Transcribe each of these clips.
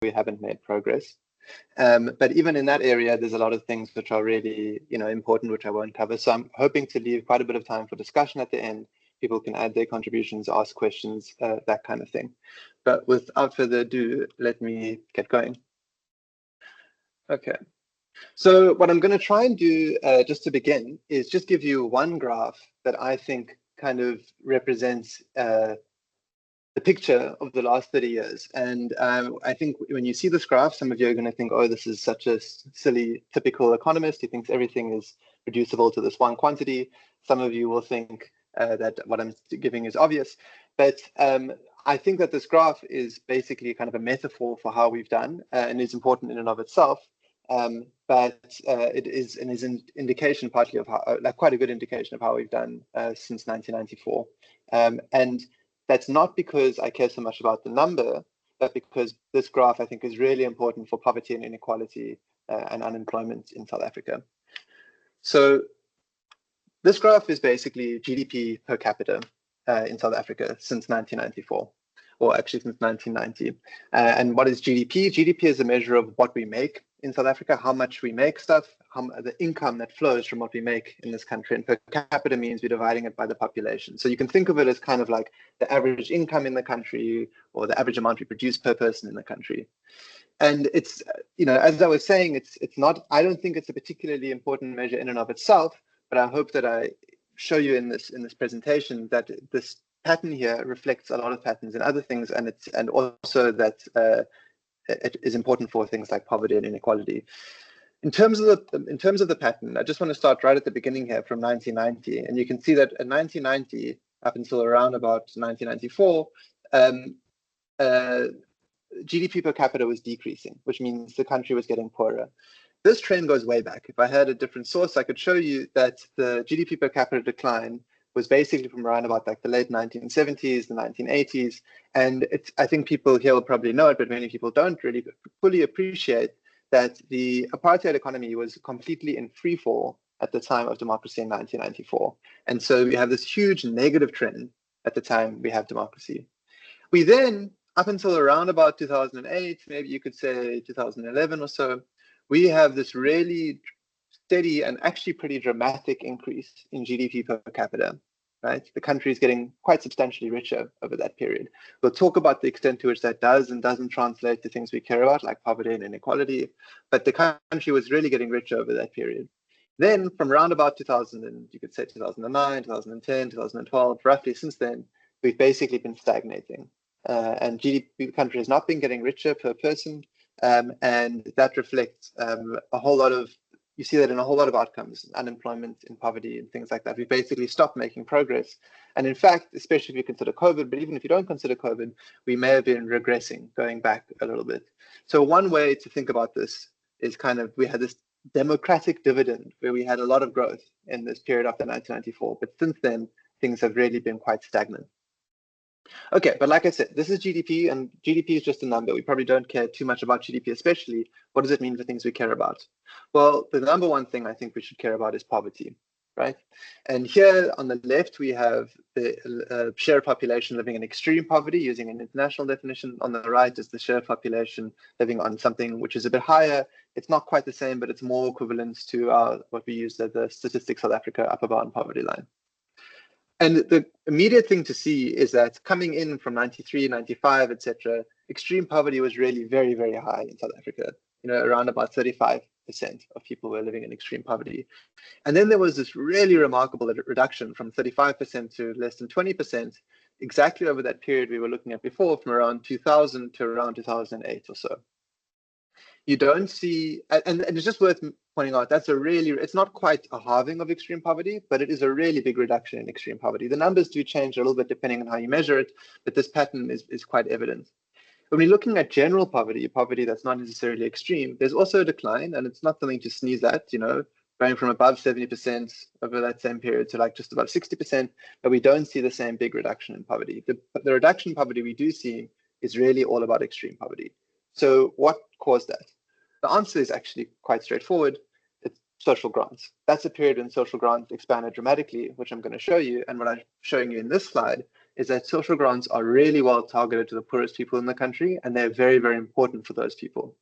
we haven't made progress. But even in that area, there's a lot of things which are really, important, which I won't cover. So I'm hoping to leave quite a bit of time for discussion at the end. People can add their contributions, ask questions, that kind of thing. But without further ado, let me get going. Okay. So what I'm going to try and do just to begin is just give you one graph that I think kind of represents the picture of the last 30 years. And I think when you see this graph, some of you are going to think, oh, this is such a silly, typical economist who thinks everything is reducible to this one quantity. Some of you will think that what I'm giving is obvious. But I think that this graph is basically kind of a metaphor for how we've done and is important in and of itself. But it is an indication partly of how, like quite a good indication of how we've done since 1994. And that's not because I care so much about the number, but because this graph I think is really important for poverty and inequality and unemployment in South Africa. So this graph is basically GDP per capita in South Africa since 1994, or actually since 1990. And what is GDP? GDP is a measure of what we make in South Africa, how much we make stuff, the income that flows from what we make in this country. And per capita means we're dividing it by the population. So you can think of it as kind of like the average income in the country or the average amount we produce per person in the country. And it's, as I was saying, it's not, I don't think it's a particularly important measure in and of itself, but I hope that I show you in this presentation that this pattern here reflects a lot of patterns in other things, and also that it is important for things like poverty and inequality. In terms of the pattern, I just want to start right at the beginning here from 1990, and you can see that in 1990 up until around about 1994, GDP per capita was decreasing, which means the country was getting poorer. This trend goes way back. If I had a different source, I could show you that the GDP per capita decline was basically from around about like the late 1970s, the 1980s. And I think people here will probably know it, but many people don't really fully appreciate that the apartheid economy was completely in free fall at the time of democracy in 1994. And so we have this huge negative trend at the time we have democracy. We then, up until around about 2008, maybe you could say 2011 or so, we have this really steady and actually pretty dramatic increase in GDP per capita, right? The country is getting quite substantially richer over that period. We'll talk about the extent to which that does and doesn't translate to things we care about, like poverty and inequality, but the country was really getting richer over that period. Then from around about 2000, and you could say 2009, 2010, 2012, roughly since then, we've basically been stagnating. And GDP, the country has not been getting richer per person, and that reflects a whole lot of, you see that in a whole lot of outcomes, unemployment and poverty and things like that. We basically stopped making progress. And in fact, especially if you consider COVID, but even if you don't consider COVID, we may have been regressing, going back a little bit. So one way to think about this is kind of, we had this democratic dividend where we had a lot of growth in this period after 1994. But since then, things have really been quite stagnant. Okay, but like I said, this is GDP, and GDP is just a number. We probably don't care too much about GDP, especially. What does it mean for things we care about? Well, the number one thing I think we should care about is poverty, right? And here on the left, we have the share of population living in extreme poverty using an international definition. On the right is the share of population living on something which is a bit higher. It's not quite the same, but it's more equivalent to what we use as the Statistics South Africa upper bound poverty line. And the immediate thing to see is that coming in from 93, 95, etc., extreme poverty was really very, very high in South Africa. Around about 35% of people were living in extreme poverty. And then there was this really remarkable reduction from 35% to less than 20%, exactly over that period we were looking at before, from around 2000 to around 2008 or so. You don't see, and it's just worth pointing out, it's not quite a halving of extreme poverty, but it is a really big reduction in extreme poverty. The numbers do change a little bit depending on how you measure it, but this pattern is quite evident. When we're looking at general poverty that's not necessarily extreme, there's also a decline, and it's not something to sneeze at, going from above 70% over that same period to like just about 60%, but we don't see the same big reduction in poverty. The reduction in poverty we do see is really all about extreme poverty. So what caused that? The answer is actually quite straightforward. It's social grants. That's a period when social grants expanded dramatically, which I'm going to show you. And what I'm showing you in this slide is that social grants are really well targeted to the poorest people in the country, and they're very, very important for those people.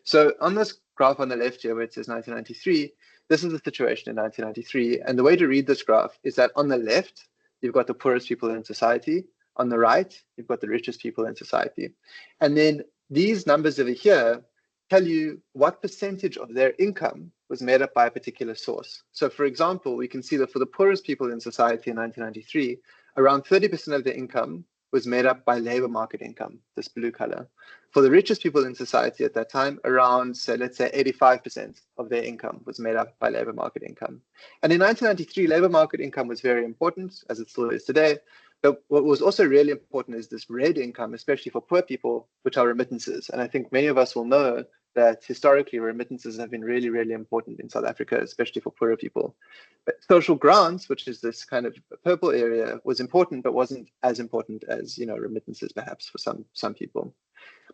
So on this graph on the left here, where it says 1993, this is the situation in 1993. And the way to read this graph is that on the left, you've got the poorest people in society. On the right, you've got the richest people in society. And then these numbers over here tell you what percentage of their income was made up by a particular source. So for example, we can see that for the poorest people in society in 1993, around 30% of their income was made up by labor market income, this blue color. For the richest people in society at that time, around, so let's say 85% of their income was made up by labor market income. And in 1993, labor market income was very important, as it still is today. But what was also really important is this red income, especially for poor people, which are remittances. And I think many of us will know that historically remittances have been really, really important in South Africa, especially for poorer people. But social grants, which is this kind of purple area, was important, but wasn't as important as, remittances perhaps for some people.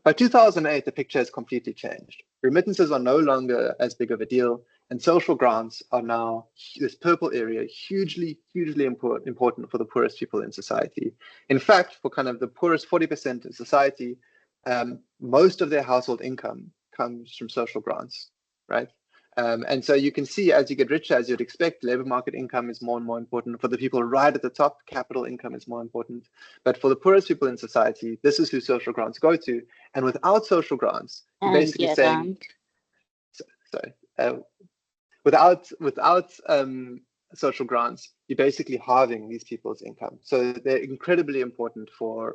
By 2008, the picture has completely changed. Remittances are no longer as big of a deal, and social grants are now, this purple area, hugely, hugely important for the poorest people in society. In fact, for kind of the poorest 40% of society, most of their household income comes from social grants, right? And so you can see as you get richer, as you'd expect, labor market income is more and more important. For the people right at the top, capital income is more important. But for the poorest people in society, this is who social grants go to. And without social grants, you're basically saying, without social grants, you're basically halving these people's income. So they're incredibly important for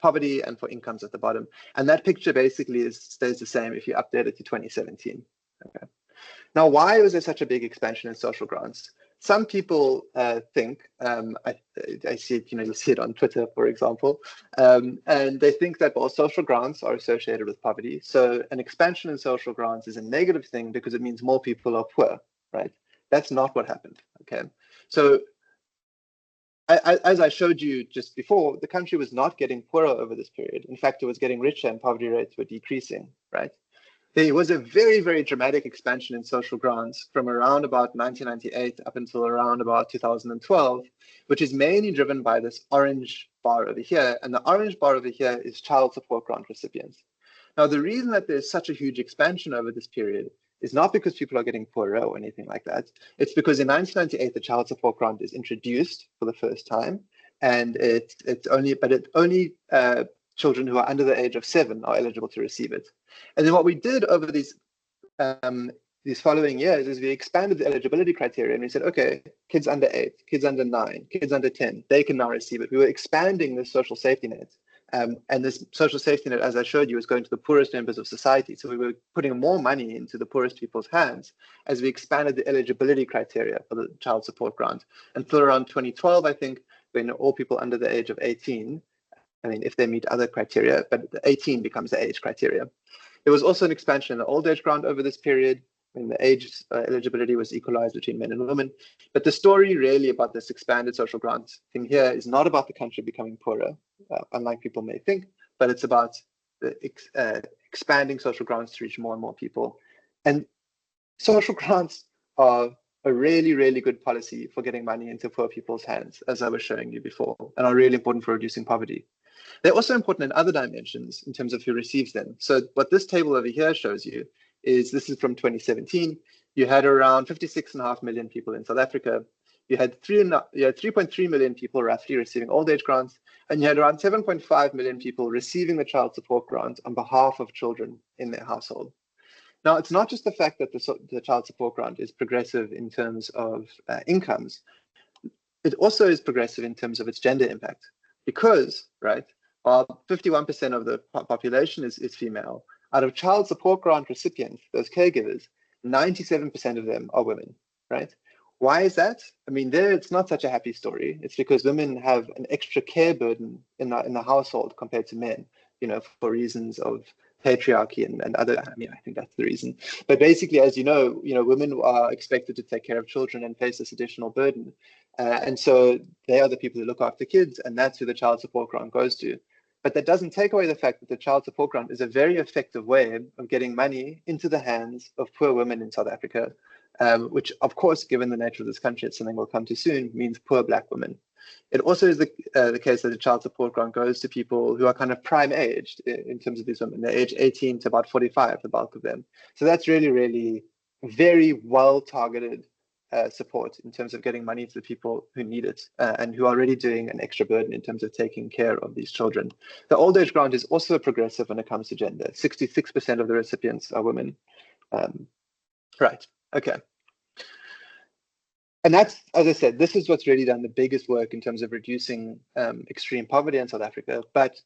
poverty and for incomes at the bottom. And that picture basically stays the same if you update it to 2017. Okay. Now, why was there such a big expansion in social grants? Some people think, I see it, you see it on Twitter, for example, and they think that, well, social grants are associated with poverty. So an expansion in social grants is a negative thing because it means more people are poor, right? That's not what happened, okay? So as I showed you just before, the country was not getting poorer over this period. In fact, it was getting richer and poverty rates were decreasing, right? There was a very, very dramatic expansion in social grants from around about 1998 up until around about 2012, which is mainly driven by this orange bar over here. And the orange bar over here is child support grant recipients. Now, the reason that there's such a huge expansion over this period is not because people are getting poorer or anything like that. It's because in 1998, the child support grant is introduced for the first time. And it's only children who are under the age of 7 are eligible to receive it. And then what we did over these following years is we expanded the eligibility criteria, and we said, okay, kids under 8, kids under 9, kids under 10, they can now receive it. We were expanding the social safety net. And this social safety net, as I showed you, is going to the poorest members of society. So we were putting more money into the poorest people's hands as we expanded the eligibility criteria for the child support grant. Until around 2012, I think, when all people under the age of 18, I mean, if they meet other criteria, but 18 becomes the age criteria. There was also an expansion in the old age grant over this period, when the age eligibility was equalized between men and women. But the story really about this expanded social grant thing here is not about the country becoming poorer, unlike people may think, but it's about the expanding social grants to reach more and more people. And social grants are a really, really good policy for getting money into poor people's hands, as I was showing you before, and are really important for reducing poverty. They're also important in other dimensions in terms of who receives them. So what this table over here shows you is, this is from 2017. You had around 56.5 million people in South Africa. You had 3.3 million people roughly receiving old age grants, and you had around 7.5 million people receiving the child support grant on behalf of children in their household. Now, it's not just the fact that the child support grant is progressive in terms of incomes. It also is progressive in terms of its gender impact, because, right, while 51% of the population is female, out of child support grant recipients, those caregivers, 97% of them are women, right? Why is that? I mean, there it's not such a happy story. It's because women have an extra care burden in the household compared to men, for reasons of patriarchy and other, I mean, I think that's the reason. But basically, as you know, women are expected to take care of children and face this additional burden. And so they are the people who look after kids, and that's who the child support grant goes to. But that doesn't take away the fact that the child support grant is a very effective way of getting money into the hands of poor women in South Africa. which of course, given the nature of this country, it's something we'll come to soon, means poor Black women. It also is the case that the child support grant goes to people who are kind of prime aged in terms of these women. They're age 18 to about 45, the bulk of them. So that's really, really very well targeted support in terms of getting money to the people who need it and who are already doing an extra burden in terms of taking care of these children. The old age grant is also progressive when it comes to gender. 66% of the recipients are women. Right, okay. And that's, as I said, this is what's really done the biggest work in terms of reducing extreme poverty in South Africa. But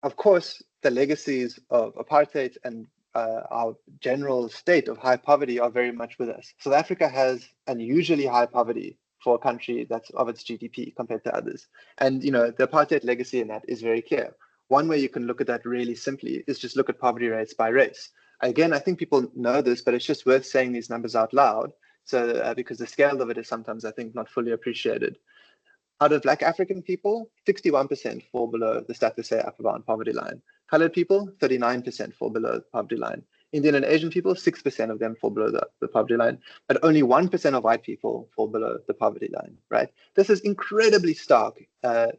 of course, the legacies of apartheid and our general state of high poverty are very much with us. South Africa has unusually high poverty for a country that's of its GDP compared to others. And the apartheid legacy in that is very clear. One way you can look at that really simply is just look at poverty rates by race. Again, I think people know this, but it's just worth saying these numbers out loud. So because the scale of it is sometimes, I think, not fully appreciated. Out of Black African people, 61% fall below the status say upper bound poverty line. Colored people, 39% fall below the poverty line. Indian and Asian people, 6% of them fall below the poverty line, but only 1% of white people fall below the poverty line, right? This is incredibly stark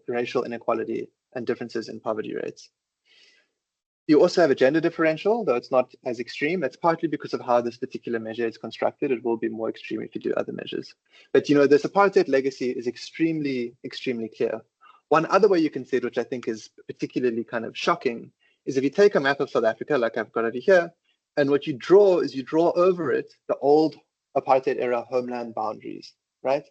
racial inequality and differences in poverty rates. You also have a gender differential, though it's not as extreme. That's partly because of how this particular measure is constructed. It will be more extreme if you do other measures. But this apartheid legacy is extremely, extremely clear. One other way you can see it, which I think is particularly kind of shocking, is if you take a map of South Africa, like I've got over here, and what you draw is you draw over it the old apartheid era homeland boundaries, right?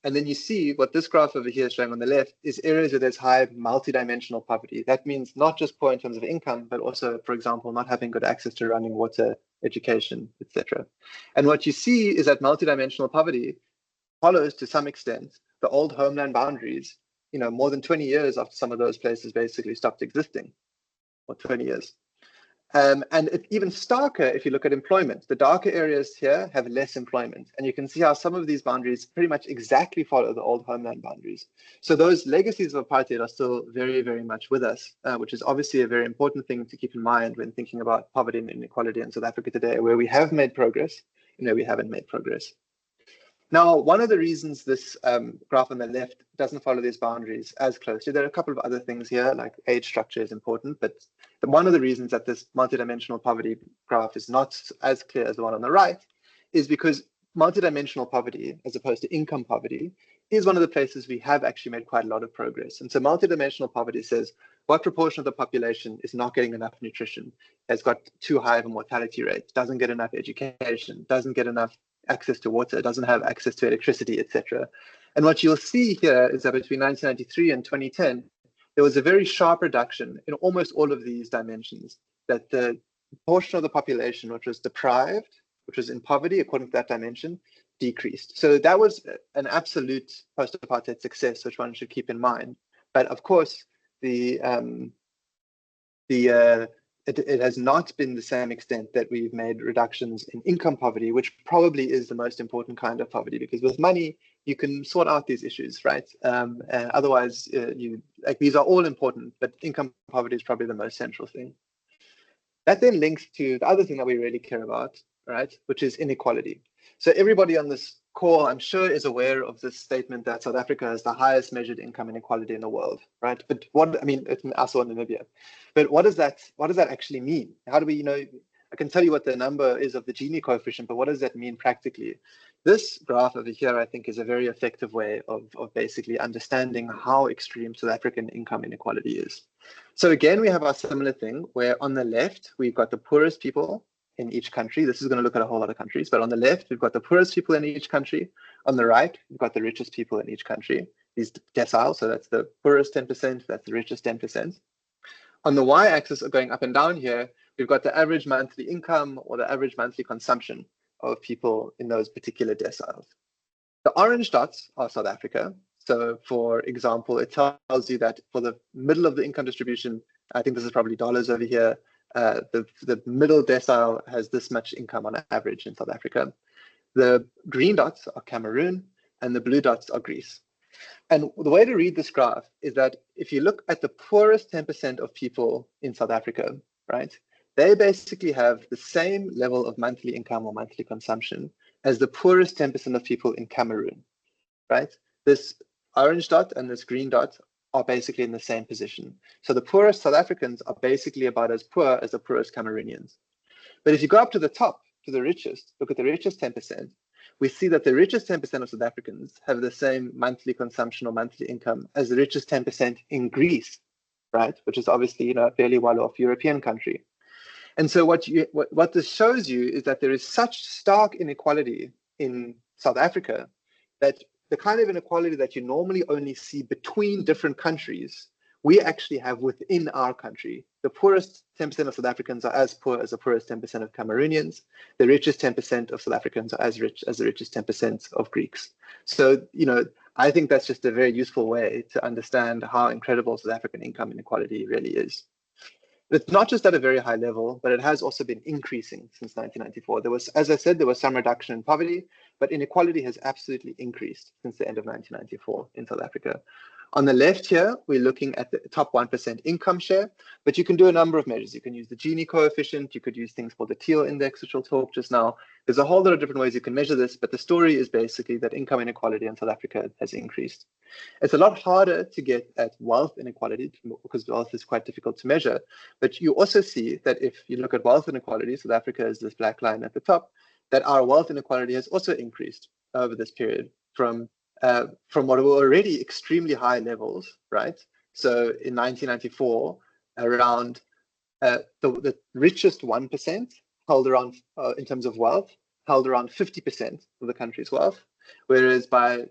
And then you see what this graph over here is showing on the left is areas where there's high multidimensional poverty. That means not just poor in terms of income, but also, for example, not having good access to running water, education, etc. And what you see is that multidimensional poverty follows to some extent the old homeland boundaries, more than 20 years after some of those places basically stopped existing, or 20 years. And it's even starker if you look at employment. The darker areas here have less employment. And you can see how some of these boundaries pretty much exactly follow the old homeland boundaries. So those legacies of apartheid are still very, very much with us, which is obviously a very important thing to keep in mind when thinking about poverty and inequality in South Africa today, where we have made progress, we haven't made progress. Now, one of the reasons this graph on the left doesn't follow these boundaries as closely, there are a couple of other things here, like age structure is important, but one of the reasons that this multidimensional poverty graph is not as clear as the one on the right is because multidimensional poverty, as opposed to income poverty, is one of the places we have actually made quite a lot of progress. And so multidimensional poverty says, what proportion of the population is not getting enough nutrition, has got too high of a mortality rate, doesn't get enough education, doesn't get enough access to water, doesn't have access to electricity, etc. And what you'll see here is that between 1993 and 2010, there was a very sharp reduction in almost all of these dimensions, that the portion of the population which was deprived, which was in poverty according to that dimension, decreased. So that was an absolute post-apartheid success, which one should keep in mind. But of course, it has not been the same extent that we've made reductions in income poverty, which probably is the most important kind of poverty, because with money, you can sort out these issues, right? And otherwise, these are all important, but income poverty is probably the most central thing. That then links to the other thing that we really care about, right? Which is inequality. So everybody on this call, I'm sure, is aware of this statement that South Africa has the highest measured income inequality in the world, right? But it's also in Namibia. But what does that actually mean? How do we, I can tell you what the number is of the Gini coefficient, but what does that mean practically? This graph over here, I think, is a very effective way of basically understanding how extreme South African income inequality is. So again, we have our similar thing where on the left, we've got the poorest people in each country. This is going to look at a whole lot of countries, but on the left, we've got the poorest people in each country. On the right, we've got the richest people in each country. These deciles, so that's the poorest 10%, that's the richest 10%. On the y-axis, going up and down here, we've got the average monthly income or the average monthly consumption of people in those particular deciles. The orange dots are South Africa. So for example, it tells you that for the middle of the income distribution, I think this is probably dollars over here, the middle decile has this much income on average in South Africa. The green dots are Cameroon and the blue dots are Greece. And the way to read this graph is that if you look at the poorest 10% of people in South Africa, right, they basically have the same level of monthly income or monthly consumption as the poorest 10% of people in Cameroon, right? This orange dot and this green dot are basically in the same position. So the poorest South Africans are basically about as poor as the poorest Cameroonians. But if you go up to the top, to the richest, look at the richest 10%, we see that the richest 10% of South Africans have the same monthly consumption or monthly income as the richest 10% in Greece, right? Which is obviously, a fairly well-off European country. And so what this shows you is that there is such stark inequality in South Africa that the kind of inequality that you normally only see between different countries, we actually have within our country. The poorest 10% of South Africans are as poor as the poorest 10% of Cameroonians. The richest 10% of South Africans are as rich as the richest 10% of Greeks. So, I think that's just a very useful way to understand how incredible South African income inequality really is. It's not just at a very high level, but it has also been increasing since 1994. There was, as I said, there was some reduction in poverty, but inequality has absolutely increased since the end of 1994 in South Africa. On the left here, we're looking at the top 1% income share, but you can do a number of measures. You can use the Gini coefficient, you could use things called the Teal index, which we'll talk just now. There's a whole lot of different ways you can measure this, but the story is basically that income inequality in South Africa has increased. It's a lot harder to get at wealth inequality because wealth is quite difficult to measure, but you also see that if you look at wealth inequality, South Africa is this black line at the top, that our wealth inequality has also increased over this period from what were already extremely high levels, right? So in 1994, around the richest 1% held around, in terms of wealth, held around 50% of the country's wealth. Whereas by,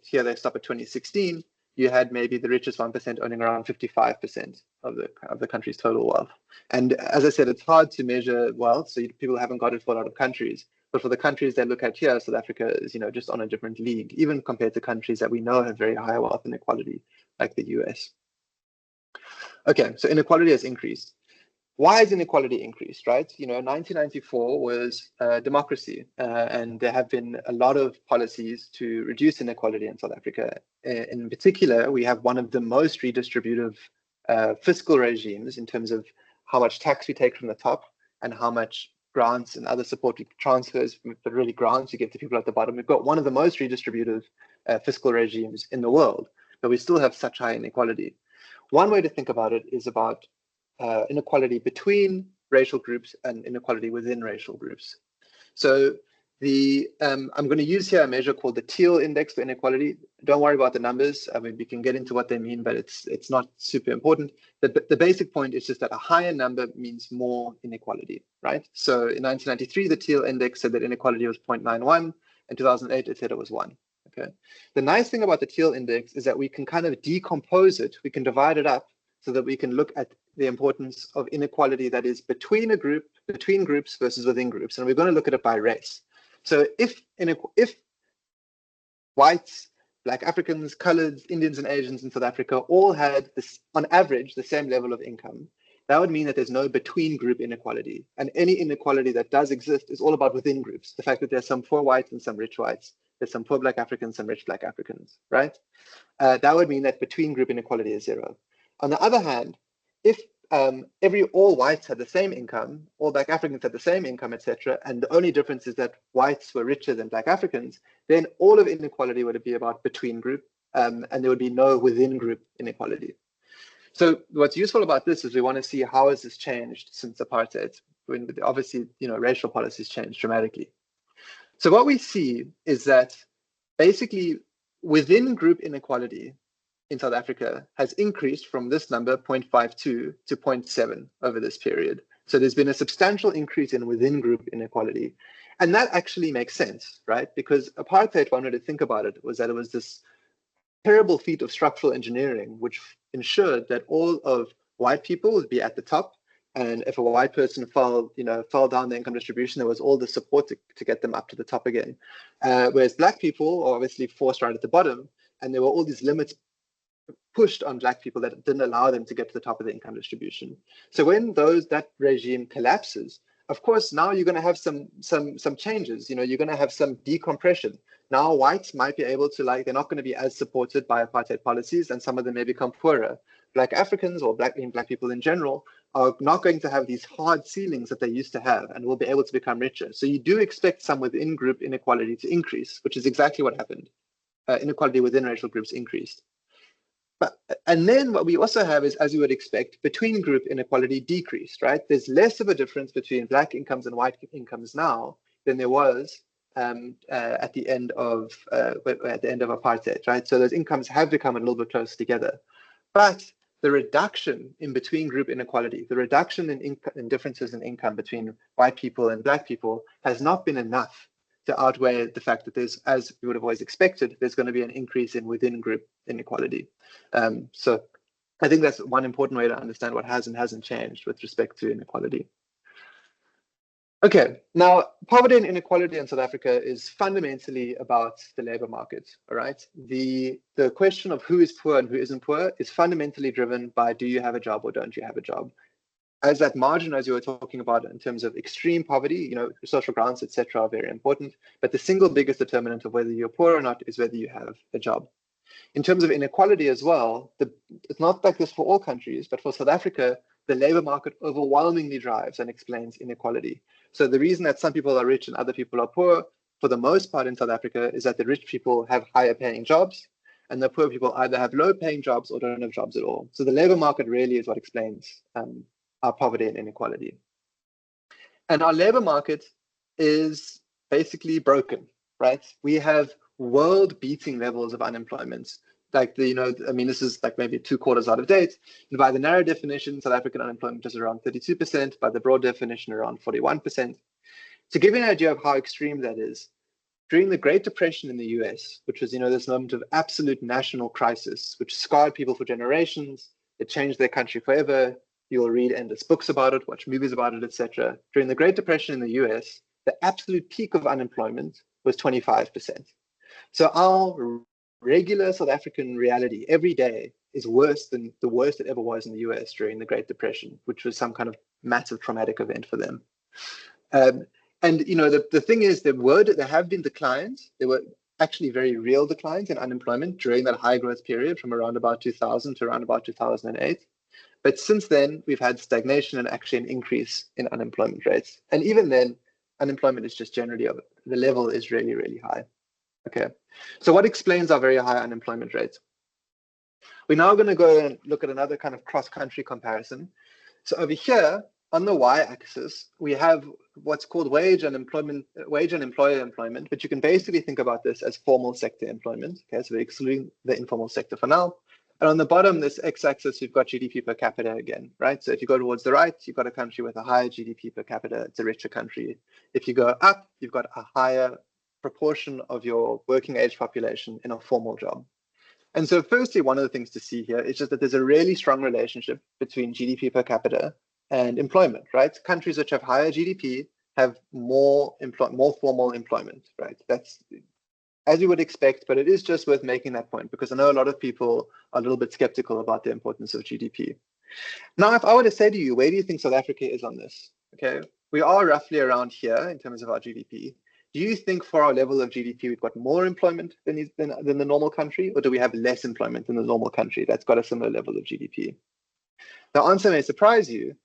here they stop at 2016, you had maybe the richest 1% owning around 55% of the country's total wealth. And as I said, it's hard to measure wealth, so people haven't got it for a lot of countries. But for the countries they look at here, South Africa is, just on a different league, even compared to countries that we know have very high wealth inequality, like the US. Okay, so inequality has increased. Why has inequality increased, right? 1994 was democracy, and there have been a lot of policies to reduce inequality in South Africa. In particular, we have one of the most redistributive fiscal regimes in terms of how much tax we take from the top and how much grants and other support transfers, but really grants you give to people at the bottom. We've got one of the most redistributive fiscal regimes in the world, but we still have such high inequality. One way to think about it is about inequality between racial groups and inequality within racial groups. So I'm going to use here a measure called the Teal index for inequality. Don't worry about the numbers. I mean, we can get into what they mean, but it's not super important. The basic point is just that a higher number means more inequality, right? So in 1993, the Teal index said that inequality was 0.91. In 2008, it said it was 1. Okay. The nice thing about the Teal index is that we can kind of decompose it. We can divide it up so that we can look at the importance of inequality that is between groups versus within groups. And we're going to look at it by race. So if whites, Black Africans, coloreds, Indians, and Asians in South Africa all had this, on average, the same level of income, that would mean that there's no between group inequality. And any inequality that does exist is all about within groups. The fact that there's some poor whites and some rich whites, there's some poor Black Africans, some rich Black Africans, right? That would mean that between group inequality is 0. On the other hand, if all whites had the same income, all Black Africans had the same income, etc., and the only difference is that whites were richer than Black Africans, then all of inequality would be about between group, and there would be no within group inequality. So what's useful about this is we want to see how has this changed since apartheid, when obviously racial policies changed dramatically. So what we see is that basically within group inequality in South Africa has increased from this number 0.52 to 0.7 over this period. So there's been a substantial increase in within group inequality. And that actually makes sense, right? Because apartheid, one way to think about it, was that it was this terrible feat of structural engineering, which ensured that all of white people would be at the top. And if a white person fell down the income distribution, there was all the support to get them up to the top again. Whereas Black people are obviously forced right at the bottom, and there were all these limits pushed on Black people that didn't allow them to get to the top of the income distribution. So when that regime collapses, of course, now you're going to have some changes. You're going to have some decompression. Now whites might be able to, they're not going to be as supported by apartheid policies, and some of them may become poorer. Black Africans or black people in general are not going to have these hard ceilings that they used to have and will be able to become richer. So you do expect some within group inequality to increase, which is exactly what happened. Inequality within racial groups increased. And then what we also have is, as you would expect, between group inequality decreased, right? There's less of a difference between black incomes and white incomes now than there was at the end of apartheid, right? So those incomes have become a little bit closer together. But the reduction in between group inequality, the reduction in differences in income between white people and black people has not been enough to outweigh the fact that there's, as we would have always expected, there's going to be an increase in within group inequality. So I think that's one important way to understand what has and hasn't changed with respect to inequality. Okay, now poverty and inequality in South Africa is fundamentally about the labor market, all right? The question of who is poor and who isn't poor is fundamentally driven by, do you have a job or don't you have a job? As that margin, as you were talking about in terms of extreme poverty, social grants, etc., are very important. But the single biggest determinant of whether you're poor or not is whether you have a job. In terms of inequality as well, it's not like this for all countries, but for South Africa, the labor market overwhelmingly drives and explains inequality. So the reason that some people are rich and other people are poor, for the most part in South Africa, is that the rich people have higher paying jobs, and the poor people either have low paying jobs or don't have jobs at all. So the labor market really is what explains our poverty and inequality. And our labor market is basically broken, right? We have world-beating levels of unemployment. Like this is like maybe 2 quarters out of date. And by the narrow definition, South African unemployment is around 32%. By the broad definition, around 41%. To give you an idea of how extreme that is, during the Great Depression in the US, which was this moment of absolute national crisis, which scarred people for generations, it changed their country forever. You'll read endless books about it, watch movies about it, etc. During the Great Depression in the US, the absolute peak of unemployment was 25%. So our regular South African reality every day is worse than the worst it ever was in the US during the Great Depression, which was some kind of massive traumatic event for them. The thing is, there have been declines. There were actually very real declines in unemployment during that high growth period from around about 2000 to around about 2008. But since then, we've had stagnation and actually an increase in unemployment rates. And even then, unemployment is just generally, the level is really, really high. Okay, so what explains our very high unemployment rates? We're now going to go and look at another kind of cross-country comparison. So over here, on the y-axis, we have what's called wage and employer employment, but you can basically think about this as formal sector employment. Okay, so we're excluding the informal sector for now. And on the bottom, this x-axis, you've got GDP per capita again, right? So if you go towards the right, you've got a country with a higher GDP per capita. It's a richer country. If you go up, you've got a higher proportion of your working age population in a formal job. And so firstly, one of the things to see here is just that there's a really strong relationship between GDP per capita and employment, right? Countries which have higher GDP have more formal employment, right? That's as you would expect, but it is just worth making that point because I know a lot of people are a little bit skeptical about the importance of GDP. Now, if I were to say to you, where do you think South Africa is on this? Okay, we are roughly around here in terms of our GDP. Do you think for our level of GDP, we've got more employment than the normal country, or do we have less employment than the normal country that's got a similar level of GDP? The answer may surprise you.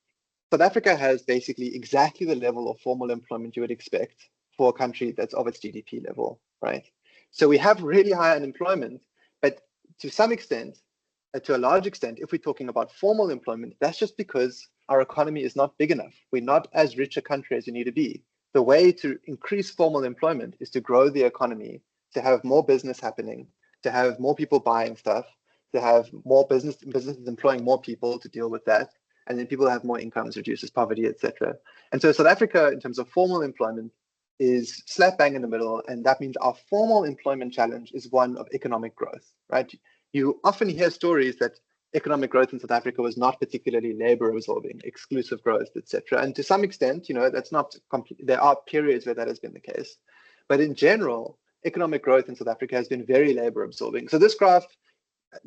South Africa has basically exactly the level of formal employment you would expect for a country that's of its GDP level, right? So we have really high unemployment, but to some extent, to a large extent, if we're talking about formal employment, that's just because our economy is not big enough. We're not as rich a country as you need to be. The way to increase formal employment is to grow the economy, to have more business happening, to have more people buying stuff, to have more businesses employing more people to deal with that. And then people have more incomes, reduces poverty, etc. And so South Africa, in terms of formal employment, is slap bang in the middle. And that means our formal employment challenge is one of economic growth, right? You often hear stories that economic growth in South Africa was not particularly labor absorbing, exclusive growth, etc. And to some extent, that's not complete. There are periods where that has been the case. But in general, economic growth in South Africa has been very labor absorbing. So this graph,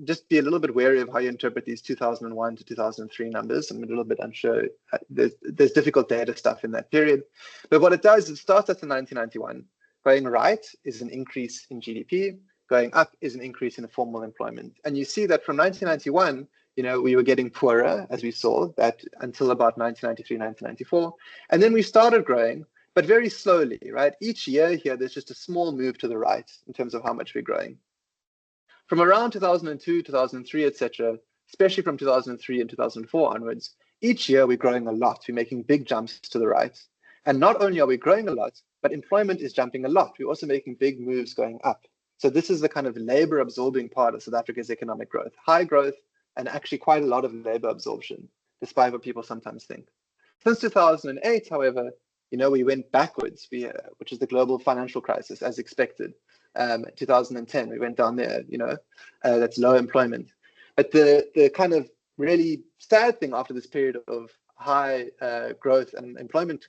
just be a little bit wary of how you interpret these 2001 to 2003 numbers. I'm a little bit unsure. There's difficult data stuff in that period. But what it does, it starts at the 1991. Going right is an increase in GDP. Going up is an increase in formal employment. And you see that from 1991, we were getting poorer, as we saw, that until about 1993, 1994. And then we started growing, but very slowly, right? Each year here, there's just a small move to the right in terms of how much we're growing. From around 2002, 2003, etc., especially from 2003 and 2004 onwards, each year we're growing a lot. We're making big jumps to the right. And not only are we growing a lot, but employment is jumping a lot. We're also making big moves going up. So this is the kind of labor absorbing part of South Africa's economic growth, high growth, and actually quite a lot of labor absorption, despite what people sometimes think. Since 2008, however, we went backwards, which is the global financial crisis, as expected. 2010, we went down there, that's low employment. But the kind of really sad thing after this period of high growth and employment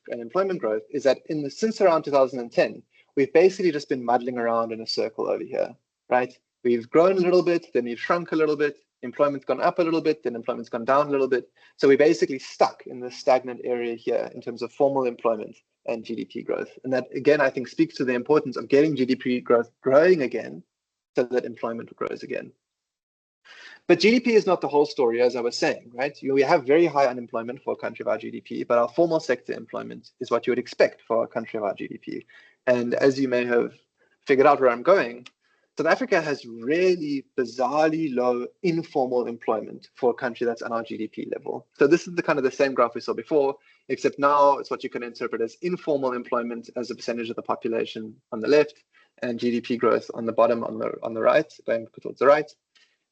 growth is that since around 2010, we've basically just been muddling around in a circle over here, right? We've grown a little bit, then we've shrunk a little bit, employment's gone up a little bit, then employment's gone down a little bit. So we're basically stuck in this stagnant area here in terms of formal employment and GDP growth. And that, again, I think speaks to the importance of getting GDP growth growing again so that employment grows again. But GDP is not the whole story, as I was saying, right? We have very high unemployment for a country of our GDP, but our formal sector employment is what you would expect for a country of our GDP. And as you may have figured out where I'm going, South Africa has really bizarrely low informal employment for a country that's on our GDP level. So this is the kind of the same graph we saw before, except now it's what you can interpret as informal employment as a percentage of the population on the left, and GDP growth on the bottom on the right, going towards the right.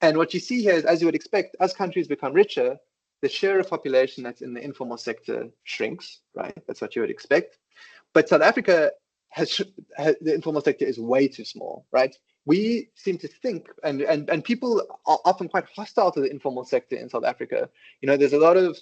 And what you see here is, as you would expect, as countries become richer, the share of population that's in the informal sector shrinks, right? That's what you would expect. But South Africa has the informal sector is way too small, right? We seem to think, and people are often quite hostile to the informal sector in South Africa. There's a lot of,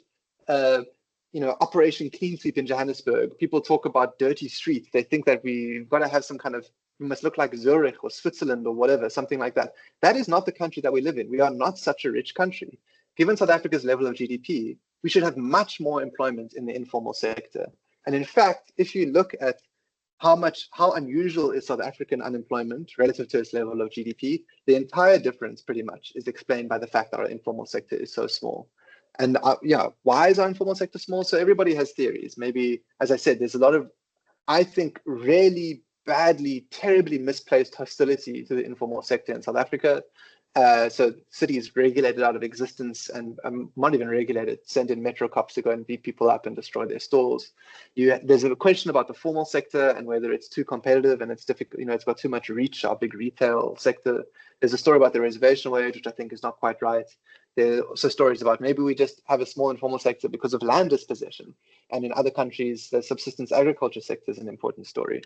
Operation Clean Sweep in Johannesburg. People talk about dirty streets. They think that we've got to have some kind of, we must look like Zurich or Switzerland or whatever, something like that. That is not the country that we live in. We are not such a rich country. Given South Africa's level of GDP, we should have much more employment in the informal sector. And in fact, if you look at how unusual is South African unemployment relative to its level of GDP, the entire difference pretty much is explained by the fact that our informal sector is so small. And why is our informal sector small? So everybody has theories. Maybe, as I said, there's a lot of, I think, really badly, terribly misplaced hostility to the informal sector in South Africa. So cities regulated out of existence and not even regulated, send in metro cops to go and beat people up and destroy their stores. There's a question about the formal sector and whether it's too competitive and it's difficult, it's got too much reach, our big retail sector. There's a story about the reservation wage, which I think is not quite right. There are also stories about maybe we just have a small informal sector because of land dispossession. And in other countries, the subsistence agriculture sector is an important story.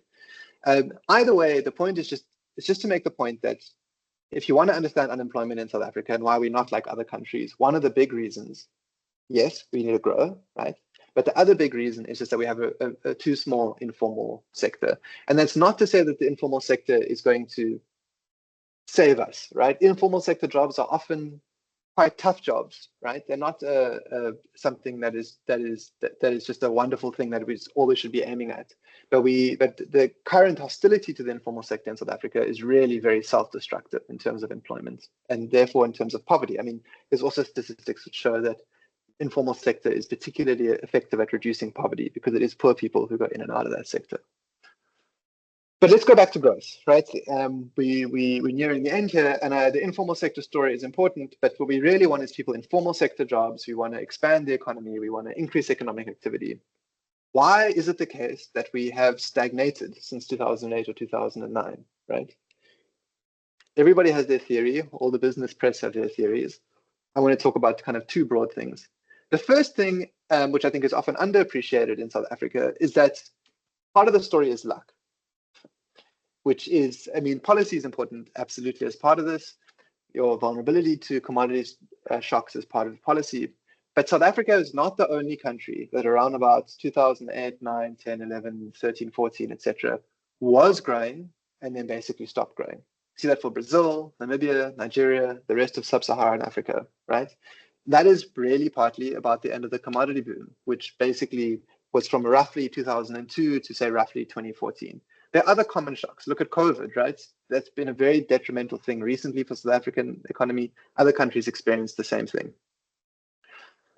Either way, the point is just to make the point that if you want to understand unemployment in South Africa and why we're not like other countries, one of the big reasons, yes, we need to grow, right? But the other big reason is just that we have a too small informal sector. And that's not to say that the informal sector is going to save us, right? Informal sector jobs are often quite tough jobs, right? They're not something that is just a wonderful thing that we always should be aiming at. But the current hostility to the informal sector in South Africa is really very self-destructive in terms of employment and therefore in terms of poverty. I mean, there's also statistics that show that informal sector is particularly effective at reducing poverty because it is poor people who go in and out of that sector. But let's go back to growth, right? We're nearing the end here, and the informal sector story is important, but what we really want is people in formal sector jobs. We want to expand the economy. We want to increase economic activity. Why is it the case that we have stagnated since 2008 or 2009, right? Everybody has their theory. All the business press have their theories. I want to talk about kind of two broad things. The first thing, which I think is often underappreciated in South Africa, is that part of the story is luck. Which is, I mean, policy is important, absolutely, as part of this. Your vulnerability to commodities shocks is part of policy. But South Africa is not the only country that around about 2008, 9, 10, 11, 13, 14, etc., was growing and then basically stopped growing. See that for Brazil, Namibia, Nigeria, the rest of sub-Saharan Africa, right? That is really partly about the end of the commodity boom, which basically was from roughly 2002 to say roughly 2014. There are other common shocks. Look at COVID, right? That's been a very detrimental thing recently for South African economy. Other countries experienced the same thing.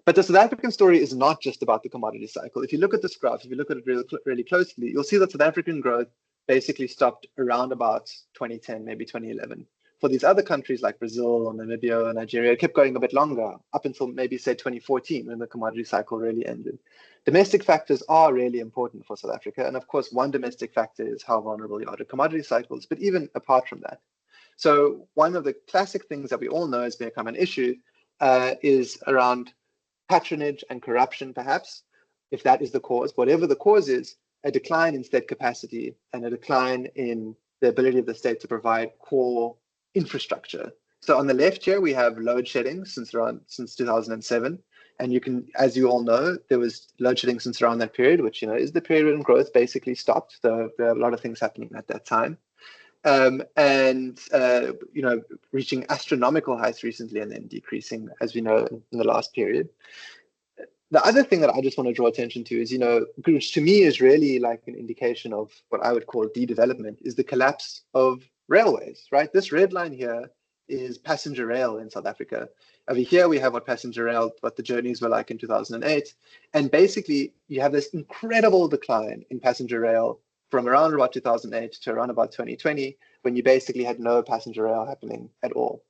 But the South African story is not just about the commodity cycle. If you look at this graph, if you look at it really closely, you'll see that South African growth basically stopped around about 2010, maybe 2011. For these other countries like Brazil or Namibia or Nigeria, it kept going a bit longer, up until maybe, say, 2014, when the commodity cycle really ended. Domestic factors are really important for South Africa. And of course, one domestic factor is how vulnerable you are to commodity cycles, but even apart from that. So one of the classic things that we all know has become an issue is around patronage and corruption, perhaps, if that is the cause. Whatever the cause is, a decline in state capacity and a decline in the ability of the state to provide core infrastructure. So on the left here, we have load shedding since 2007. And you can, as you all know, there was load shedding since around that period, which, you know, is the period when growth basically stopped. There are a lot of things happening at that time. You know, reaching astronomical heights recently and then decreasing, as we know, in the last period. The other thing that I just want to draw attention to is, you know, which to me is really like an indication of what I would call de-development, is the collapse of railways, right? This red line here is passenger rail in South Africa. Over here, we have what passenger rail, what the journeys were like in 2008. And basically, you have this incredible decline in passenger rail from around about 2008 to around about 2020, when you basically had no passenger rail happening at all.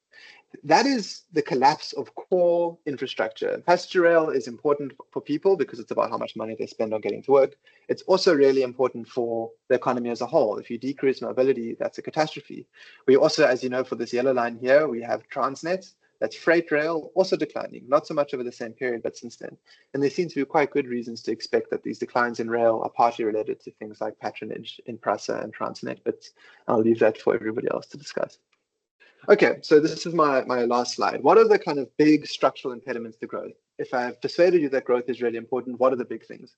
That is the collapse of core infrastructure. Passenger rail is important for people because it's about how much money they spend on getting to work. It's also really important for the economy as a whole. If you decrease mobility, that's a catastrophe. We also, as you know, for this yellow line here, we have Transnet. That's freight rail, also declining, not so much over the same period, but since then. And there seem to be quite good reasons to expect that these declines in rail are partly related to things like patronage in PRASA and Transnet, but I'll leave that for everybody else to discuss. Okay, so this is my last slide. What are the kind of big structural impediments to growth? If I've persuaded you that growth is really important, what are the big things?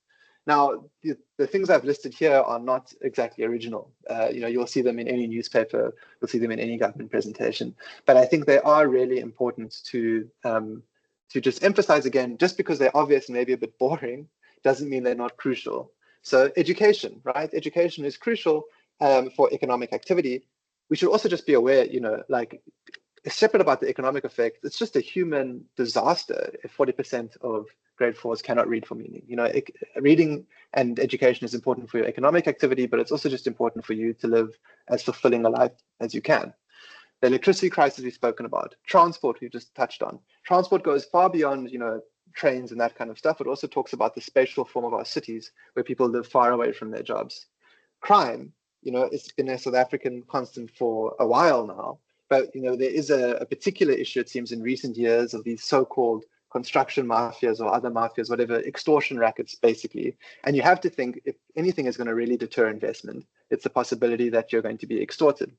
Now, the things I've listed here are not exactly original. You know, you'll see them in any newspaper, you'll see them in any government presentation. But I think they are really important to just emphasize again. Just because they're obvious and maybe a bit boring, doesn't mean they're not crucial. So education, right? Education is crucial for economic activity. We should also just be aware, you know, like, separate about the economic effect, it's just a human disaster if 40% of grade 4s cannot read for meaning. You know, reading and education is important for your economic activity, but it's also just important for you to live as fulfilling a life as you can. The electricity crisis we've spoken about. Transport, we've just touched on. Transport goes far beyond, you know, trains and that kind of stuff. It also talks about the spatial form of our cities where people live far away from their jobs. Crime, you know, it's been a South African constant for a while now. But, you know, there is a particular issue, it seems, in recent years of these so-called construction mafias or other mafias, whatever, extortion rackets, basically. And you have to think, if anything is going to really deter investment, it's the possibility that you're going to be extorted.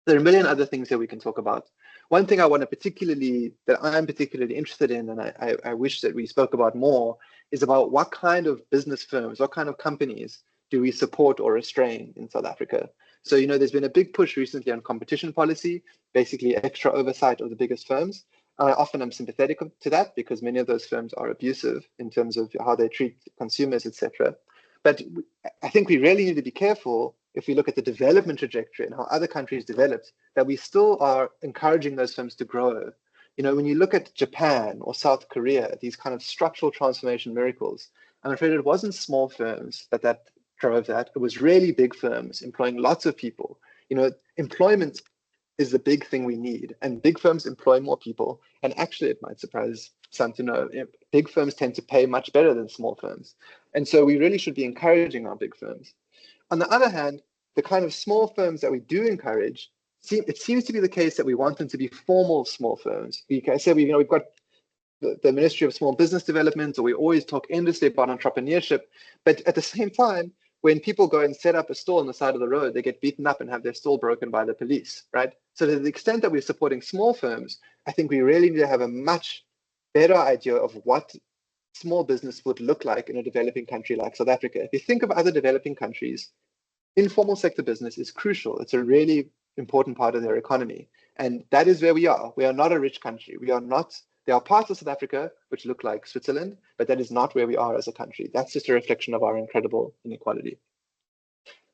There are a million other things that we can talk about. One thing I'm particularly interested in, and I wish that we spoke about more, is about what kind of business firms, what kind of companies do we support or restrain in South Africa? So, you know, there's been a big push recently on competition policy, basically extra oversight of the biggest firms. I often am sympathetic to that because many of those firms are abusive in terms of how they treat consumers, etc. But I think we really need to be careful if we look at the development trajectory and how other countries developed, that we still are encouraging those firms to grow. You know, when you look at Japan or South Korea, these kind of structural transformation miracles, I'm afraid it wasn't small firms that drove that. It was really big firms employing lots of people. You know, employment is the big thing we need, and big firms employ more people. And actually, it might surprise some to know, big firms tend to pay much better than small firms. And so we really should be encouraging our big firms. On the other hand, the kind of small firms that we do encourage, it seems to be the case that we want them to be formal small firms. We can say, we've got the Ministry of Small Business Development, or we always talk endlessly about entrepreneurship. But at the same time, when people go and set up a stall on the side of the road, they get beaten up and have their stall broken by the police, right? So to the extent that we're supporting small firms, I think we really need to have a much better idea of what small business would look like in a developing country like South Africa. If you think of other developing countries, informal sector business is crucial. It's a really important part of their economy. And that is where we are. We are not a rich country. We are not. There are parts of South Africa which look like Switzerland, but that is not where we are as a country. That's just a reflection of our incredible inequality.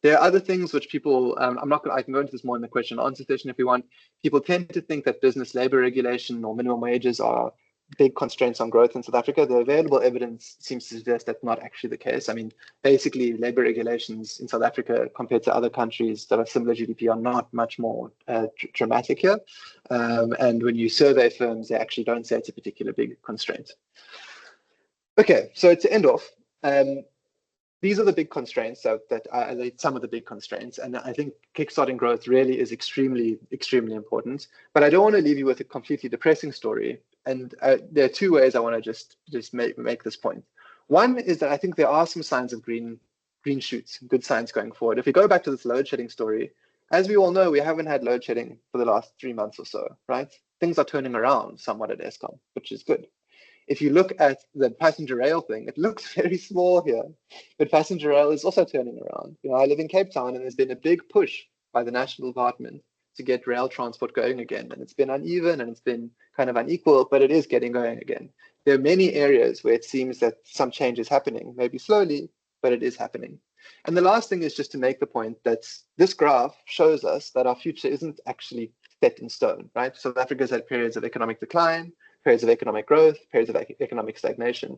There are other things which people, I can go into this more in the question and answer session if you want. People tend to think that business labor regulation or minimum wages are big constraints on growth in South Africa. The available evidence seems to suggest that's not actually the case. I mean, basically, labor regulations in South Africa compared to other countries that have similar GDP are not much more dramatic here. And when you survey firms, they actually don't say it's a particular big constraint. Okay, so to end off, these are the big constraints that are some of the big constraints. And I think kickstarting growth really is extremely, extremely important. But I don't want to leave you with a completely depressing story. And there are two ways I want to just make this point. One is that I think there are some signs of green shoots, good signs going forward. If we go back to this load shedding story, as we all know, we haven't had load shedding for the last 3 months or so, right? Things are turning around somewhat at Eskom, which is good. If you look at the passenger rail thing, it looks very small here, but passenger rail is also turning around. You know, I live in Cape Town, and there's been a big push by the national department to get rail transport going again. And it's been uneven and it's been kind of unequal, but it is getting going again. There are many areas where it seems that some change is happening, maybe slowly, but it is happening. And the last thing is just to make the point that this graph shows us that our future isn't actually set in stone, right? South Africa's had periods of economic decline, periods of economic growth, periods of economic stagnation.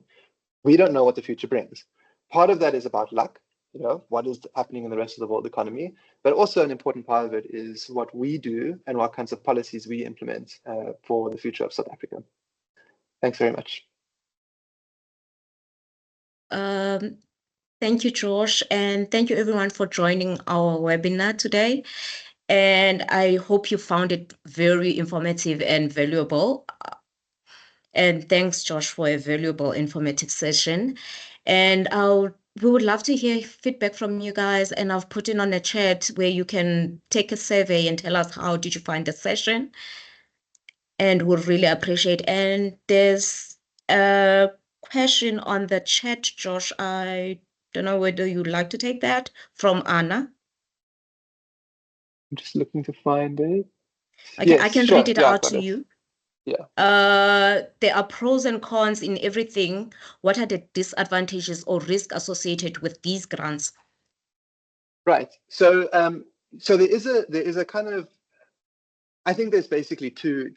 We don't know what the future brings. Part of that is about luck, you know, what is happening in the rest of the world economy, but also an important part of it is what we do and what kinds of policies we implement for the future of South Africa. Thanks very much. Thank you, Josh, and thank you everyone for joining our webinar today. And I hope you found it very informative and valuable. And thanks, Josh, for a valuable, informative session. And we would love to hear feedback from you guys. And I've put in on a chat where you can take a survey and tell us how did you find the session. And we'll really appreciate. And there's a question on the chat, Josh. I don't know whether you'd like to take that from Anna. I'm just looking to find it. Okay, yes, I can read it out to you. Yeah. There are pros and cons in everything. What are the disadvantages or risk associated with these grants? Right. So so there is a kind of, I think there's basically two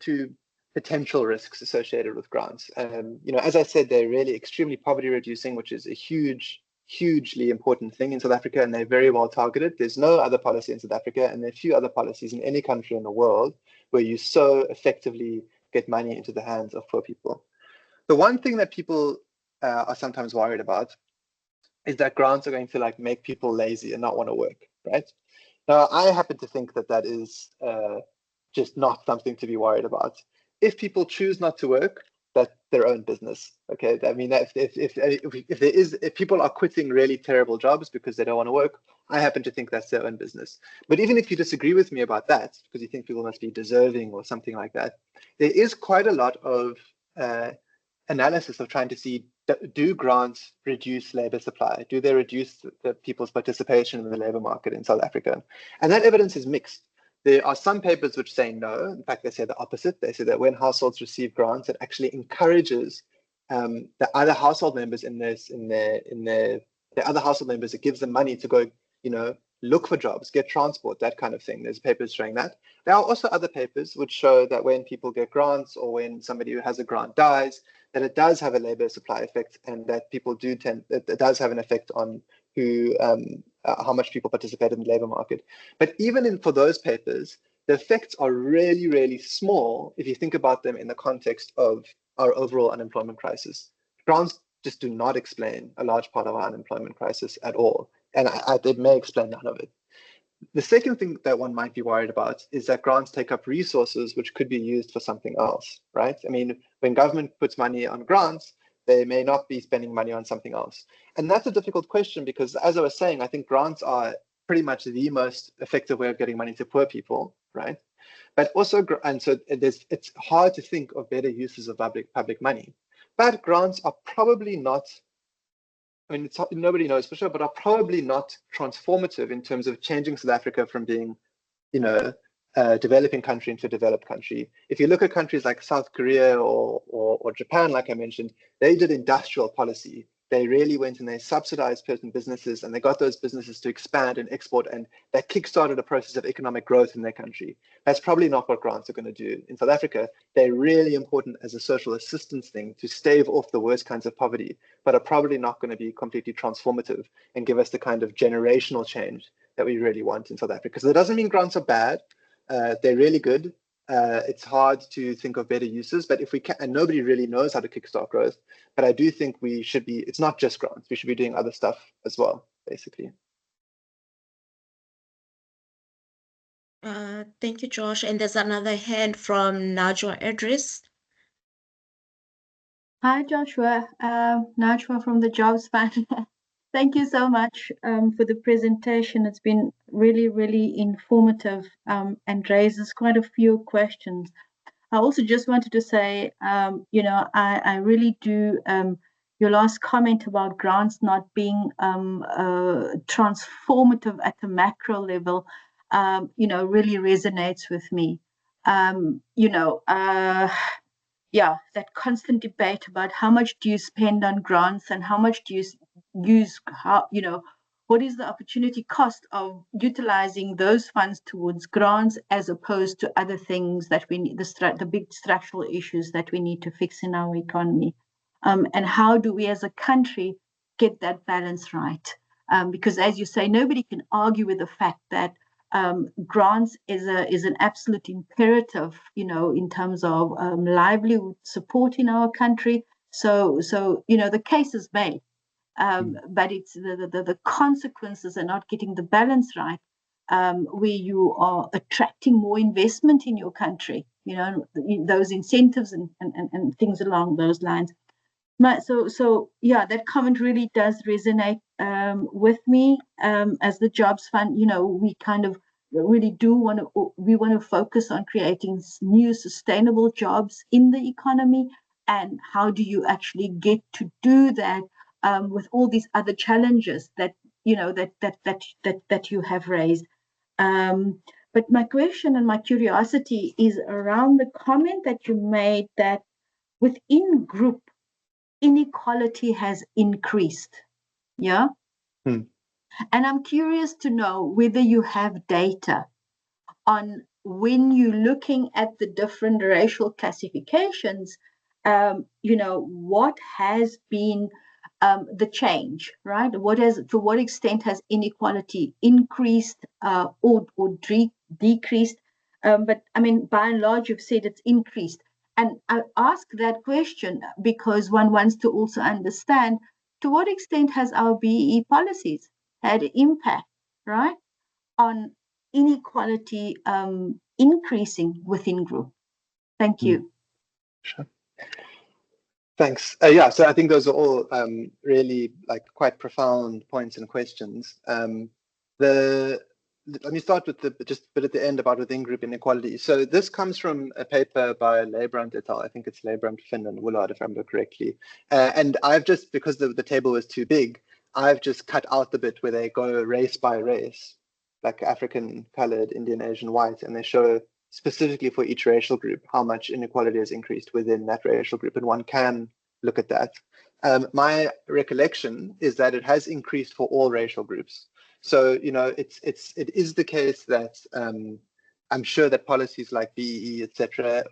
potential risks associated with grants. You know, as I said, they're really extremely poverty reducing, which is a hugely important thing in South Africa, and they're very well targeted. There's no other policy in South Africa, and there are few other policies in any country in the world where you so effectively get money into the hands of poor people. The one thing that people are sometimes worried about is that grants are going to like make people lazy and not want to work, right? Now, I happen to think that that is just not something to be worried about. If people choose not to work, that's their own business. Okay, I mean, if people are quitting really terrible jobs because they don't want to work, I happen to think that's their own business. But even if you disagree with me about that, because you think people must be deserving or something like that, there is quite a lot of analysis of trying to see, do grants reduce labor supply? Do they reduce the people's participation in the labor market in South Africa? And that evidence is mixed. There are some papers which say no. In fact, they say the opposite. They say that when households receive grants, it actually encourages the other household members the other household members. It gives them money to go, you know, look for jobs, get transport, that kind of thing. There's papers showing that. There are also other papers which show that when people get grants or when somebody who has a grant dies, that it does have a labor supply effect, and that people it does have an effect on how much people participate in the labor market. But even for those papers, the effects are really, really small if you think about them in the context of our overall unemployment crisis. Grants just do not explain a large part of our unemployment crisis at all. And it may explain none of it. The second thing that one might be worried about is that grants take up resources which could be used for something else, right? I mean, when government puts money on grants, they may not be spending money on something else. And that's a difficult question because, as I was saying, I think grants are pretty much the most effective way of getting money to poor people, right? But also, and so it's hard to think of better uses of public money. But grants are probably not, I mean, nobody knows for sure, but are probably not transformative in terms of changing South Africa from being, you know, a developing country into a developed country. If you look at countries like South Korea or Japan, like I mentioned, they did industrial policy they really went and they subsidized certain businesses, and they got those businesses to expand and export, and that kickstarted a process of economic growth in their country. That's probably not what grants are going to do. In South Africa, they're really important as a social assistance thing to stave off the worst kinds of poverty, but are probably not going to be completely transformative and give us the kind of generational change that we really want in South Africa. So that doesn't mean grants are bad. They're really good. It's hard to think of better uses, but if we can, and nobody really knows how to kickstart growth, but I do think we should be, it's not just grants, we should be doing other stuff as well, basically. Thank you, Josh. And there's another hand from Najwa Edris. Hi, Joshua. Najwa from the Jobs Fund. Thank you so much for the presentation. It's been really, really informative and raises quite a few questions. I also just wanted to say, I really do, your last comment about grants not being transformative at the macro level, really resonates with me. That constant debate about how much do you spend on grants and how much do you use, what is the opportunity cost of utilizing those funds towards grants as opposed to other things that we need, the big structural issues that we need to fix in our economy. And how do we as a country get that balance right? Because as you say, nobody can argue with the fact that grants is an absolute imperative, in terms of livelihood support in our country. So the case is made, but it's the consequences are not getting the balance right, where you are attracting more investment in your country, those incentives and things along those lines. That comment really does resonate with me. As the Jobs Fund, we kind of really do want to focus on creating new sustainable jobs in the economy, and how do you actually get to do that with all these other challenges that that you have raised. But my question and my curiosity is around the comment that you made that within group inequality has increased. Yeah. And I'm curious to know whether you have data on, when you're looking at the different racial classifications, what has been the change, right? To what extent has inequality increased or decreased? But I mean, by and large, you've said it's increased. And I ask that question because one wants to also understand, to what extent has our BEE policies had impact, right, on inequality increasing within group? Thank you. Sure. Thanks. So I think those are all really quite profound points and questions. Let me start with just a bit at the end about within group inequality. So this comes from a paper by Leibrand et al. I think it's Leibrand, Finn, and Willard, if I remember correctly. And I've just, because the table was too big, I've just cut out the bit where they go race by race, like African, colored, Indian, Asian, white, and they show specifically for each racial group how much inequality has increased within that racial group, and one can look at that. My recollection is that it has increased for all racial groups. So it is the case that I'm sure that policies like BEE, etc.,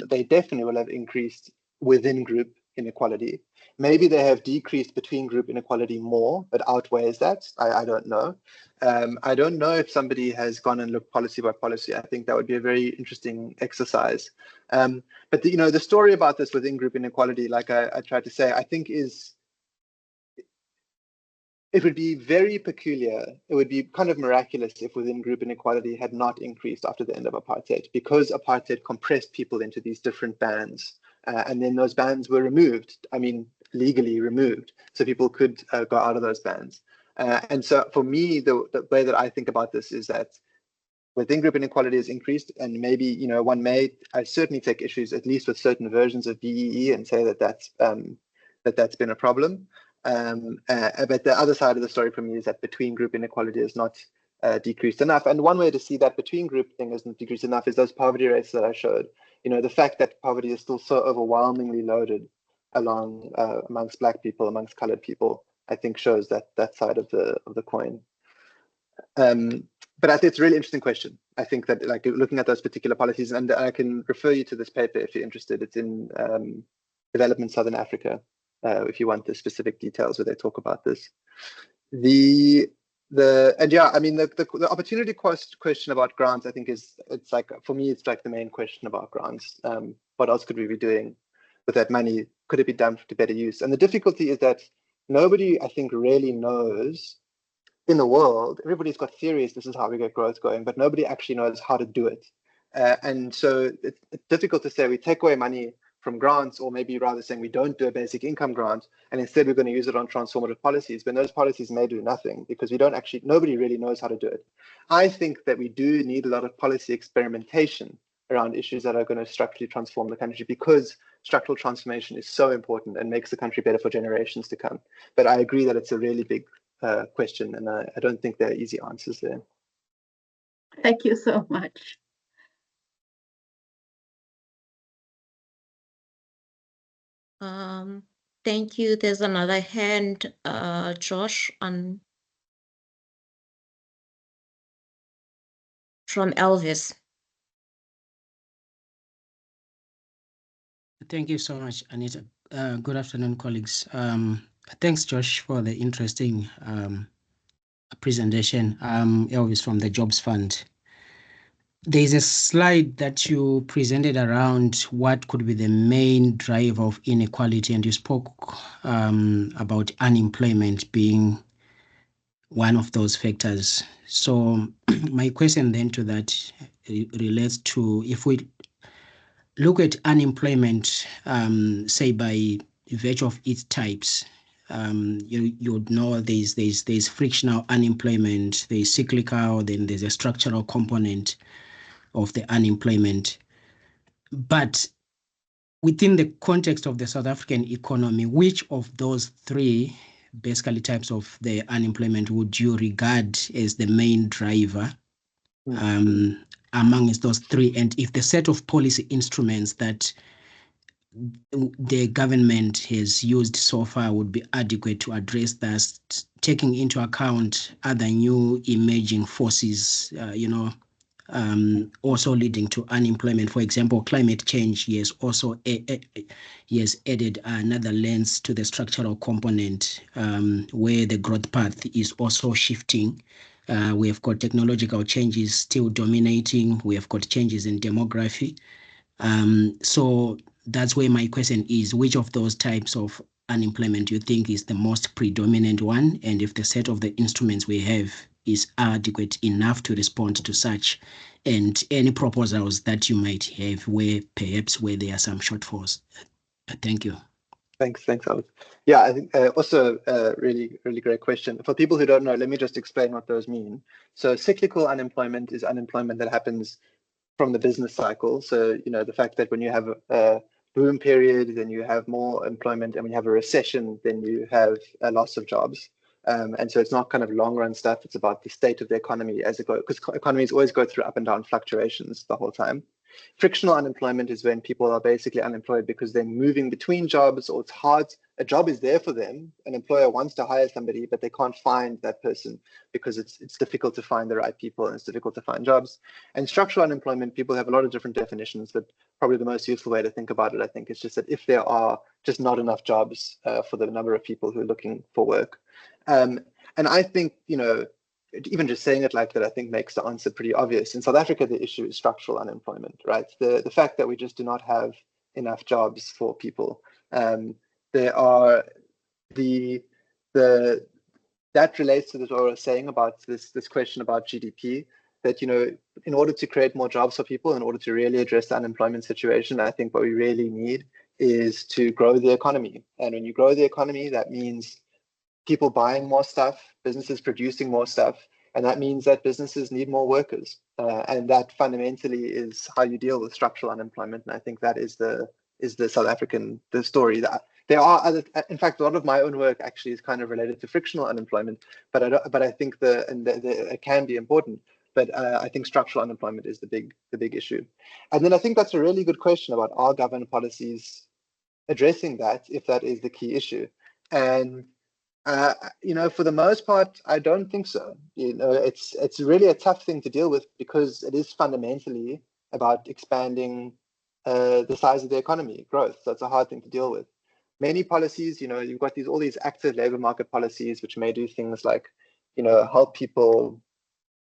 they definitely will have increased within group inequality. Maybe they have decreased between group inequality more, but outweighs that. I don't know. I don't know if somebody has gone and looked policy by policy. I think that would be a very interesting exercise. But the story about this within group inequality, like I tried to say, I think it would be very peculiar. It would be kind of miraculous if within group inequality had not increased after the end of apartheid, because apartheid compressed people into these different bands. And then those bands were removed, legally removed, so people could go out of those bands. And so for me, the way that I think about this is that within group inequality has increased, and maybe, one may certainly take issues, at least with certain versions of BEE, and say that that's been a problem. But the other side of the story for me is that between group inequality is not decreased enough. And one way to see that between group thing isn't decreased enough is those poverty rates that I showed. The fact that poverty is still so overwhelmingly loaded along amongst Black people, amongst colored people, I think shows that side of the coin. But I think it's a really interesting question. I think that like looking at those particular policies, and I can refer you to this paper if you're interested. It's in Development Southern Africa, if you want the specific details where they talk about this. The opportunity cost question about grants, I think it's like, for me, it's like the main question about grants. What else could we be doing with that money? Could it be done to better use? And the difficulty is that nobody, I think, really knows in the world. Everybody's got theories, this is how we get growth going, but nobody actually knows how to do it. And so it's difficult to say we take away money from grants, or maybe rather saying we don't do a basic income grant, and instead we're going to use it on transformative policies, when those policies may do nothing because nobody really knows how to do it. I think that we do need a lot of policy experimentation around issues that are going to structurally transform the country, because structural transformation is so important and makes the country better for generations to come. But I agree that it's a really big question, and I don't think there are easy answers there. Thank you so much. Thank you. There's another hand, Josh, from Elvis. Thank you so much, Anita. Good afternoon, colleagues. Thanks, Josh, for the interesting presentation. Elvis from the Jobs Fund. There's a slide that you presented around what could be the main driver of inequality, and you spoke about unemployment being one of those factors. So my question then to that relates to, if we look at unemployment, say by virtue of its types, you would know there's frictional unemployment, there's cyclical, then there's a structural component of the unemployment. But within the context of the South African economy, which of those three basically types of the unemployment would you regard as the main driver amongst those three? And if the set of policy instruments that the government has used so far would be adequate to address that, taking into account other new emerging forces, also leading to unemployment. For example, climate change has also added another lens to the structural component, where the growth path is also shifting. We have got technological changes still dominating. We have got changes in demography. So that's where my question is, which of those types of unemployment do you think is the most predominant one? And if the set of the instruments we have is adequate enough to respond to such, and any proposals that you might have where there are some shortfalls. Thank you. Thanks, Alex. Yeah, I think also a really, really great question. For people who don't know, let me just explain what those mean. So cyclical unemployment is unemployment that happens from the business cycle. So, the fact that when you have a boom period, then you have more employment, and when you have a recession, then you have a loss of jobs. And so it's not kind of long run stuff. It's about the state of the economy as it goes, because economies always go through up and down fluctuations the whole time. Frictional unemployment is when people are basically unemployed because they're moving between jobs, or it's hard. A job is there for them. An employer wants to hire somebody, but they can't find that person because it's difficult to find the right people, and it's difficult to find jobs. And structural unemployment, people have a lot of different definitions, but probably the most useful way to think about it, I think, is just that if there are just not enough jobs for the number of people who are looking for work. And I think, even just saying it like that, I think makes the answer pretty obvious. In South Africa, the issue is structural unemployment, right? The fact that we just do not have enough jobs for people. There are that relates to what I was saying about this question about GDP, that, in order to create more jobs for people, in order to really address the unemployment situation, I think what we really need is to grow the economy. And when you grow the economy, that means people buying more stuff, businesses producing more stuff, and that means that businesses need more workers. And that fundamentally is how you deal with structural unemployment. And I think that is the South African story. That there are other, in fact, a lot of my own work actually is kind of related to frictional unemployment, but I think it can be important. But I think structural unemployment is the big issue. And then I think that's a really good question about, are government policies addressing that if that is the key issue. And for the most part, I don't think so. It's really a tough thing to deal with because it is fundamentally about expanding the size of the economy, growth. So it's a hard thing to deal with. Many policies, you've got all these active labor market policies, which may do things like, help people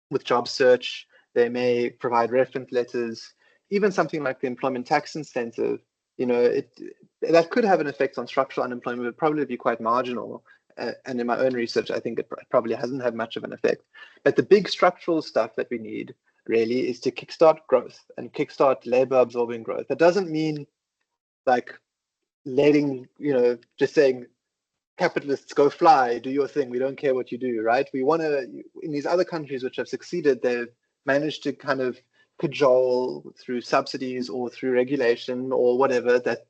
with job search. They may provide reference letters, even something like the employment tax incentive. That could have an effect on structural unemployment, but probably be quite marginal. And in my own research, I think it probably hasn't had much of an effect. But the big structural stuff that we need really is to kickstart growth and kickstart labor absorbing growth. That doesn't mean like letting, just saying capitalists go fly, do your thing, we don't care what you do, right? We want to, in these other countries which have succeeded, they've managed to kind of cajole through subsidies or through regulation or whatever that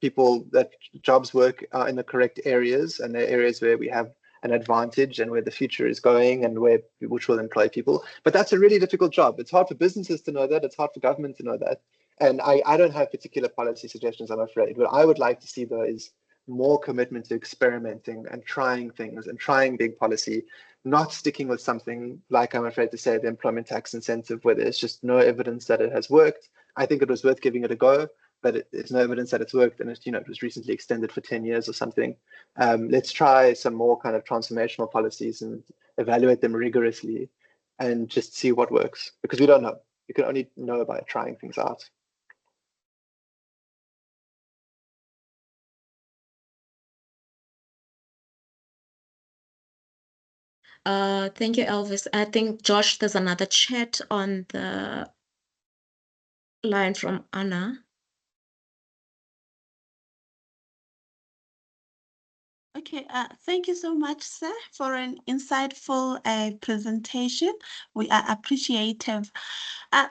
jobs work in the correct areas, and they're areas where we have an advantage and where the future is going and which will employ people. But that's a really difficult job. It's hard for businesses to know that. It's hard for government to know that. And I don't have particular policy suggestions, I'm afraid. What I would like to see, though, is more commitment to experimenting and trying things and trying big policy, not sticking with something like, I'm afraid to say, the employment tax incentive, where there's just no evidence that it has worked. I think it was worth giving it a go, but there's no evidence that it's worked, and it was recently extended for 10 years or something. Let's try some more kind of transformational policies and evaluate them rigorously and just see what works, because we don't know. You can only know by trying things out. Thank you, Elvis. I think, Josh, there's another chat on the line from Anna. Okay, thank you so much, sir, for an insightful presentation. We are appreciative.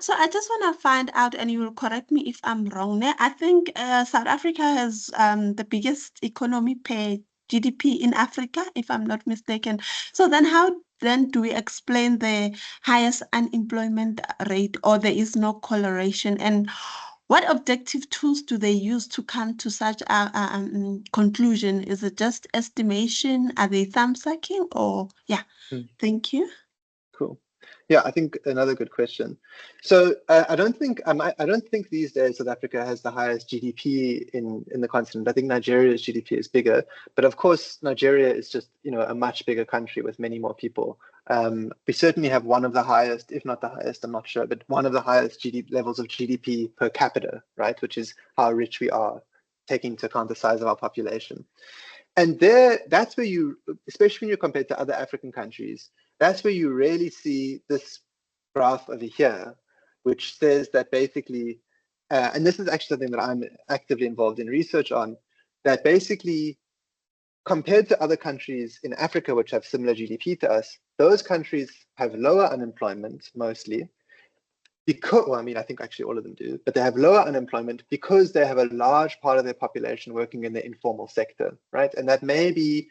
So I just want to find out, and you will correct me if I'm wrong there. I think South Africa has the biggest economy per GDP in Africa, if I'm not mistaken. So then how then do we explain the highest unemployment rate, or there is no correlation? And what objective tools do they use to come to such a conclusion? Is it just estimation? Are they thumb-sucking? Or Thank you. Cool. Yeah, I think another good question. So I don't think these days South Africa has the highest GDP in the continent. I think Nigeria's GDP is bigger, but of course Nigeria is just a much bigger country with many more people. We certainly have one of the highest, if not the highest, I'm not sure, but one of the highest levels of GDP per capita, right? Which is how rich we are, taking into account the size of our population. And that's where especially when you compare to other African countries, that's where you really see this graph over here, which says that basically, and this is actually something that I'm actively involved in research on, that basically compared to other countries in Africa, which have similar GDP to us, those countries have lower unemployment mostly, because, well, I mean, I think actually all of them do, but they have lower unemployment because they have a large part of their population working in the informal sector, right? And that may be,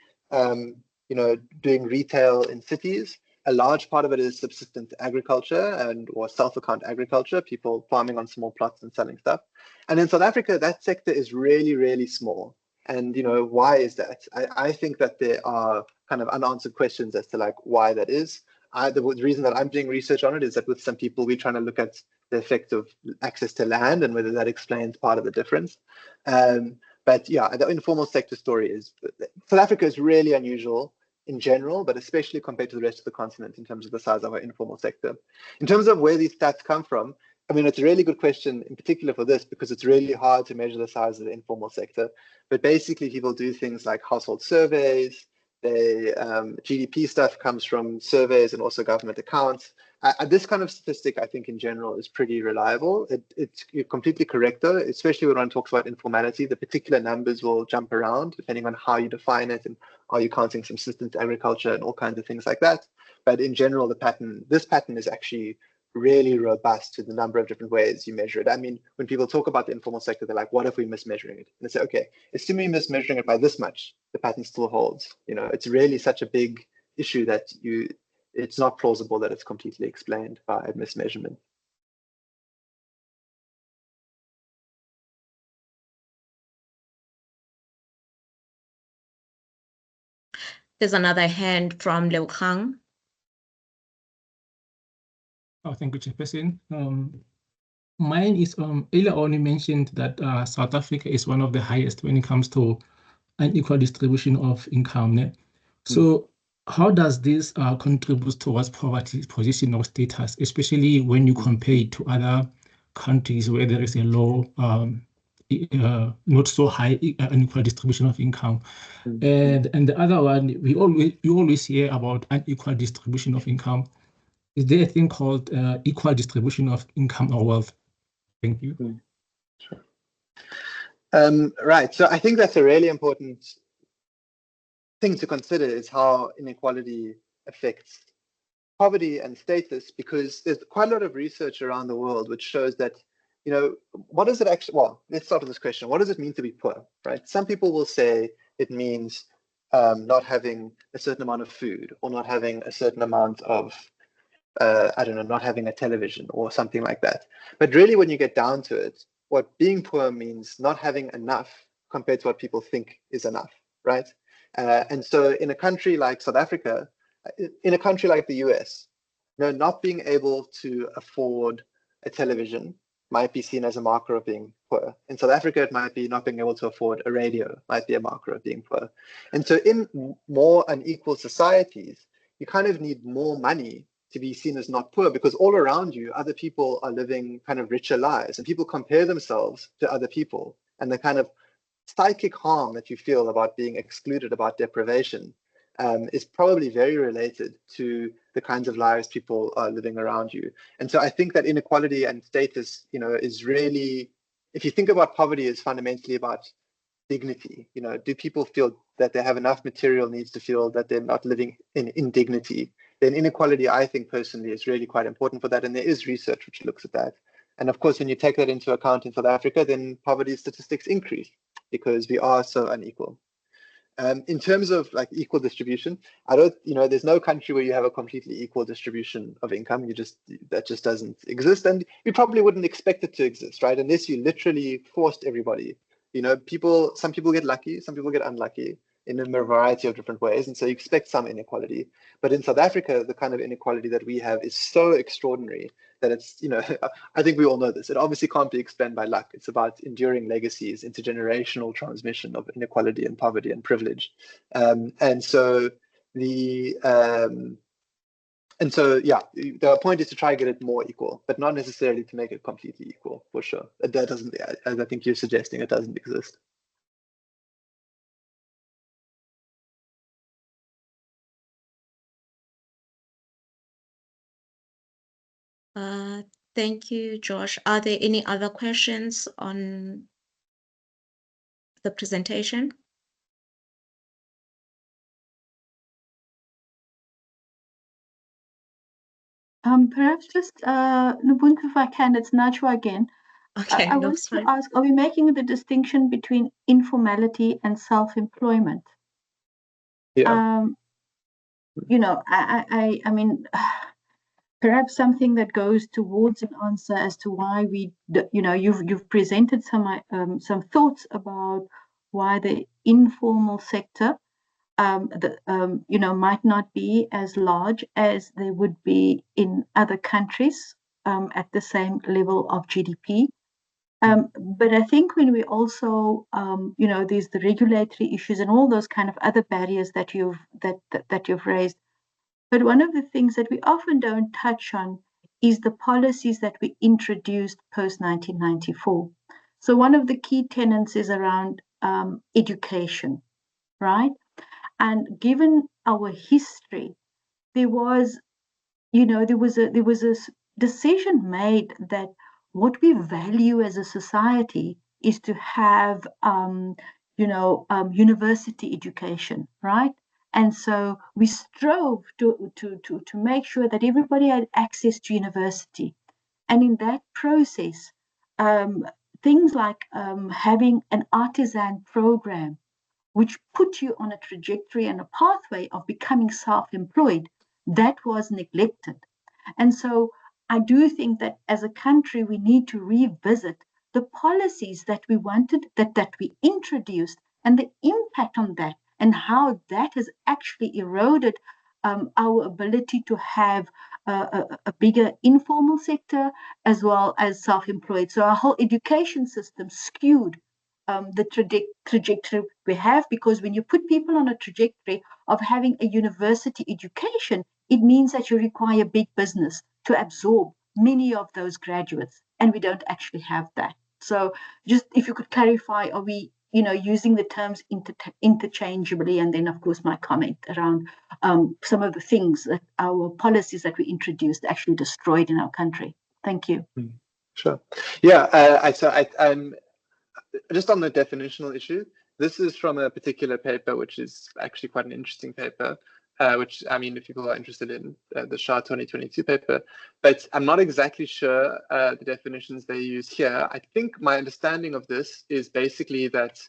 doing retail in cities. A large part of it is subsistence agriculture or self-account agriculture, people farming on small plots and selling stuff. And in South Africa, that sector is really, really small. And why is that? I think that there are kind of unanswered questions as to like why that is. The reason that I'm doing research on it is that with some people, we're trying to look at the effect of access to land and whether that explains part of the difference. But yeah, the informal sector story is, South Africa is really unusual in general, but especially compared to the rest of the continent in terms of the size of our informal sector. In terms of where these stats come from, I mean, it's a really good question in particular for this because it's really hard to measure the size of the informal sector. But basically, people do things like household surveys. GDP stuff comes from surveys and also government accounts. This kind of statistic, I think, in general, is pretty reliable. You're completely correct, though, especially when one talks about informality. The particular numbers will jump around depending on how you define it and are you counting subsistence agriculture and all kinds of things like that. But in general, this pattern is actually really robust to the number of different ways you measure it. I mean, when people talk about the informal sector, they're like, what if we're mismeasuring it? And they say, okay, assuming you're mismeasuring it by this much, the pattern still holds. It's really such a big issue that it's not plausible that it's completely explained by mismeasurement. There's another hand from Leo Kang. Oh, thank you, Chairperson. Mine is earlier on you mentioned that South Africa is one of the highest when it comes to unequal distribution of income. So how does this contribute towards poverty position or status, especially when you compare it to other countries where there is a low, not so high unequal distribution of income? And the other one, you always hear about unequal distribution of income. Is there a thing called equal distribution of income or wealth? Thank you. Sure. Right. So I think that's a really important thing to consider, is how inequality affects poverty and status, because there's quite a lot of research around the world which shows that, you know, what does it actually, well, let's start with this question. What does it mean to be poor, right? Some people will say it means not having a certain amount of food, or not having a certain amount of, I don't know, not having a television or something like that. But really, when you get down to it, what being poor means not having enough compared to what people think is enough, right? And so in a country like South Africa, in a country like the US, you know, not being able to afford a television might be seen as a marker of being poor. In South Africa, it might be not being able to afford a radio might be a marker of being poor. And so in more unequal societies, you kind of need more money to be seen as not poor, because all around you, other people are living kind of richer lives, and people compare themselves to other people, and the kind of psychic harm that you feel about being excluded, about deprivation, is probably very related to the kinds of lives people are living around you. And so I think that inequality and status, you know, is really, if you think about poverty, is fundamentally about dignity. You know, do people feel that they have enough material needs to feel that they're not living in indignity? Then inequality, I think personally, is really quite important for that. And there is research which looks at that. And of course, when you take that into account in South Africa, then poverty statistics increase because we are so unequal. In terms of like equal distribution, I don't, you know, there's no country where you have a completely equal distribution of income. That just doesn't exist. And you probably wouldn't expect it to exist, right? Unless you literally forced everybody. You know, some people get lucky, some people get unlucky in a variety of different ways. And so you expect some inequality. But in South Africa, the kind of inequality that we have is so extraordinary that it's, you know, I think we all know this. It obviously can't be explained by luck. It's about enduring legacies, intergenerational transmission of inequality and poverty and privilege. And so yeah, the point is to try to get it more equal, but not necessarily to make it completely equal, for sure. That doesn't, as I think you're suggesting, it doesn't exist. Thank you, Josh. Are there any other questions on the presentation? Perhaps just Lubuntu, if I can, it's Najwa again. Okay, I want to ask, are we making the distinction between informality and self-employment? Yeah. You know, I mean, perhaps something that goes towards an answer as to why we, you know, you've presented some thoughts about why the informal sector, you know, might not be as large as they would be in other countries at the same level of GDP. But I think when we also, you know, there's the regulatory issues and all those kind of other barriers that you've raised. But one of the things that we often don't touch on is the policies that we introduced post 1994. So one of the key tenets is around education, right? And given our history, there was, you know, there was a decision made that what we value as a society is to have, you know, university education, right? And so we strove to make sure that everybody had access to university. And in that process, things like having an artisan program, which put you on a trajectory and a pathway of becoming self-employed, that was neglected. And so I do think that as a country, we need to revisit the policies that we wanted, that we introduced, and the impact on that, and how that has actually eroded our ability to have a bigger informal sector as well as self-employed. So our whole education system skewed the trajectory we have, because when you put people on a trajectory of having a university education, it means that you require big business to absorb many of those graduates, and we don't actually have that. So just if you could clarify, are we using the terms interchangeably? And then, of course, my comment around some of the things that our policies that we introduced actually destroyed in our country. Thank you. Sure. Yeah, I'm just on the definitional issue. This is from a particular paper, which is actually quite an interesting paper, which, I mean, if people are interested in the SHA 2022 paper, but I'm not exactly sure the definitions they use here. I think my understanding of this is basically that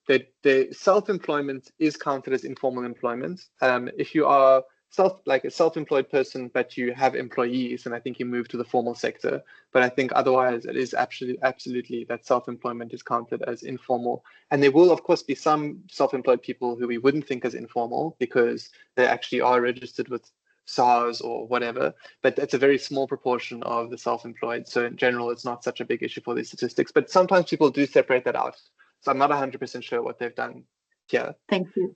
the self-employment is counted as informal employment. If you are a self-employed person, but you have employees, and I think you move to the formal sector. But I think otherwise it is absolutely that self-employment is counted as informal. And there will, of course, be some self-employed people who we wouldn't think as informal because they actually are registered with SARS or whatever, but that's a very small proportion of the self-employed. So in general, it's not such a big issue for these statistics, but sometimes people do separate that out. So I'm not 100% sure what they've done here. Thank you.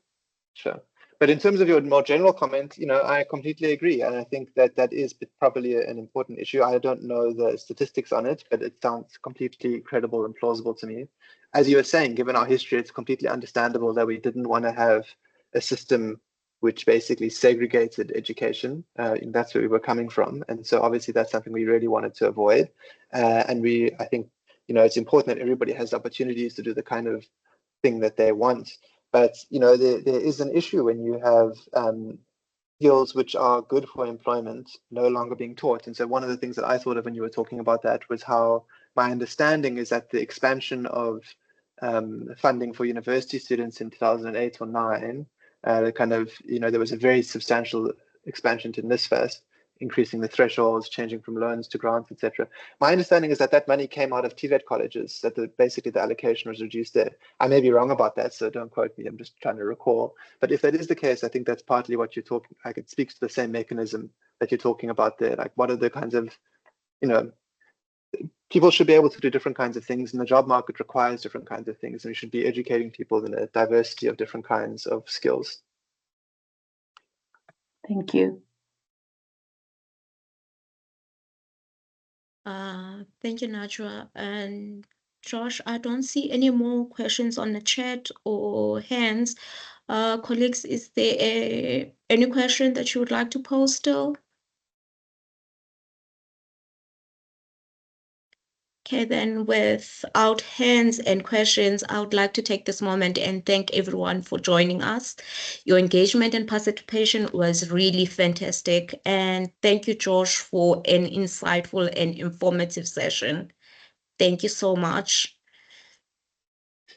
Sure. But in terms of your more general comment, I completely agree. And I think that is probably an important issue. I don't know the statistics on it, but it sounds completely credible and plausible to me. As you were saying, given our history, it's completely understandable that we didn't want to have a system which basically segregated education. That's where we were coming from. And so obviously that's something we really wanted to avoid. I think, it's important that everybody has opportunities to do the kind of thing that they want. But there is an issue when you have skills which are good for employment no longer being taught. And so one of the things that I thought of when you were talking about that was how my understanding is that the expansion of funding for university students in 2008 or 9, there was a very substantial expansion to NSFAS, increasing the thresholds, changing from loans to grants, etc. My understanding is that money came out of TVET colleges, that basically the allocation was reduced there. I may be wrong about that, so don't quote me. I'm just trying to recall. But if that is the case, I think that's partly what you're talking. Like, it speaks to the same mechanism that you're talking about there. Like, what are the kinds of, people should be able to do different kinds of things, and the job market requires different kinds of things, and we should be educating people in a diversity of different kinds of skills. Thank you. Thank you, Najwa. And Josh, I don't see any more questions on the chat or hands. Colleagues, is there any question that you would like to pose still? Okay, then without hands and questions, I would like to take this moment and thank everyone for joining us. Your engagement and participation was really fantastic. And thank you, Josh, for an insightful and informative session. Thank you so much.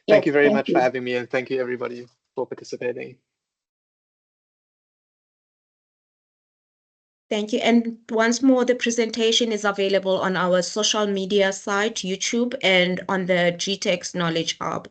Thank you very much for having me, and thank you everybody for participating. Thank you. And once more, the presentation is available on our social media site, YouTube, and on the GTEx Knowledge Hub.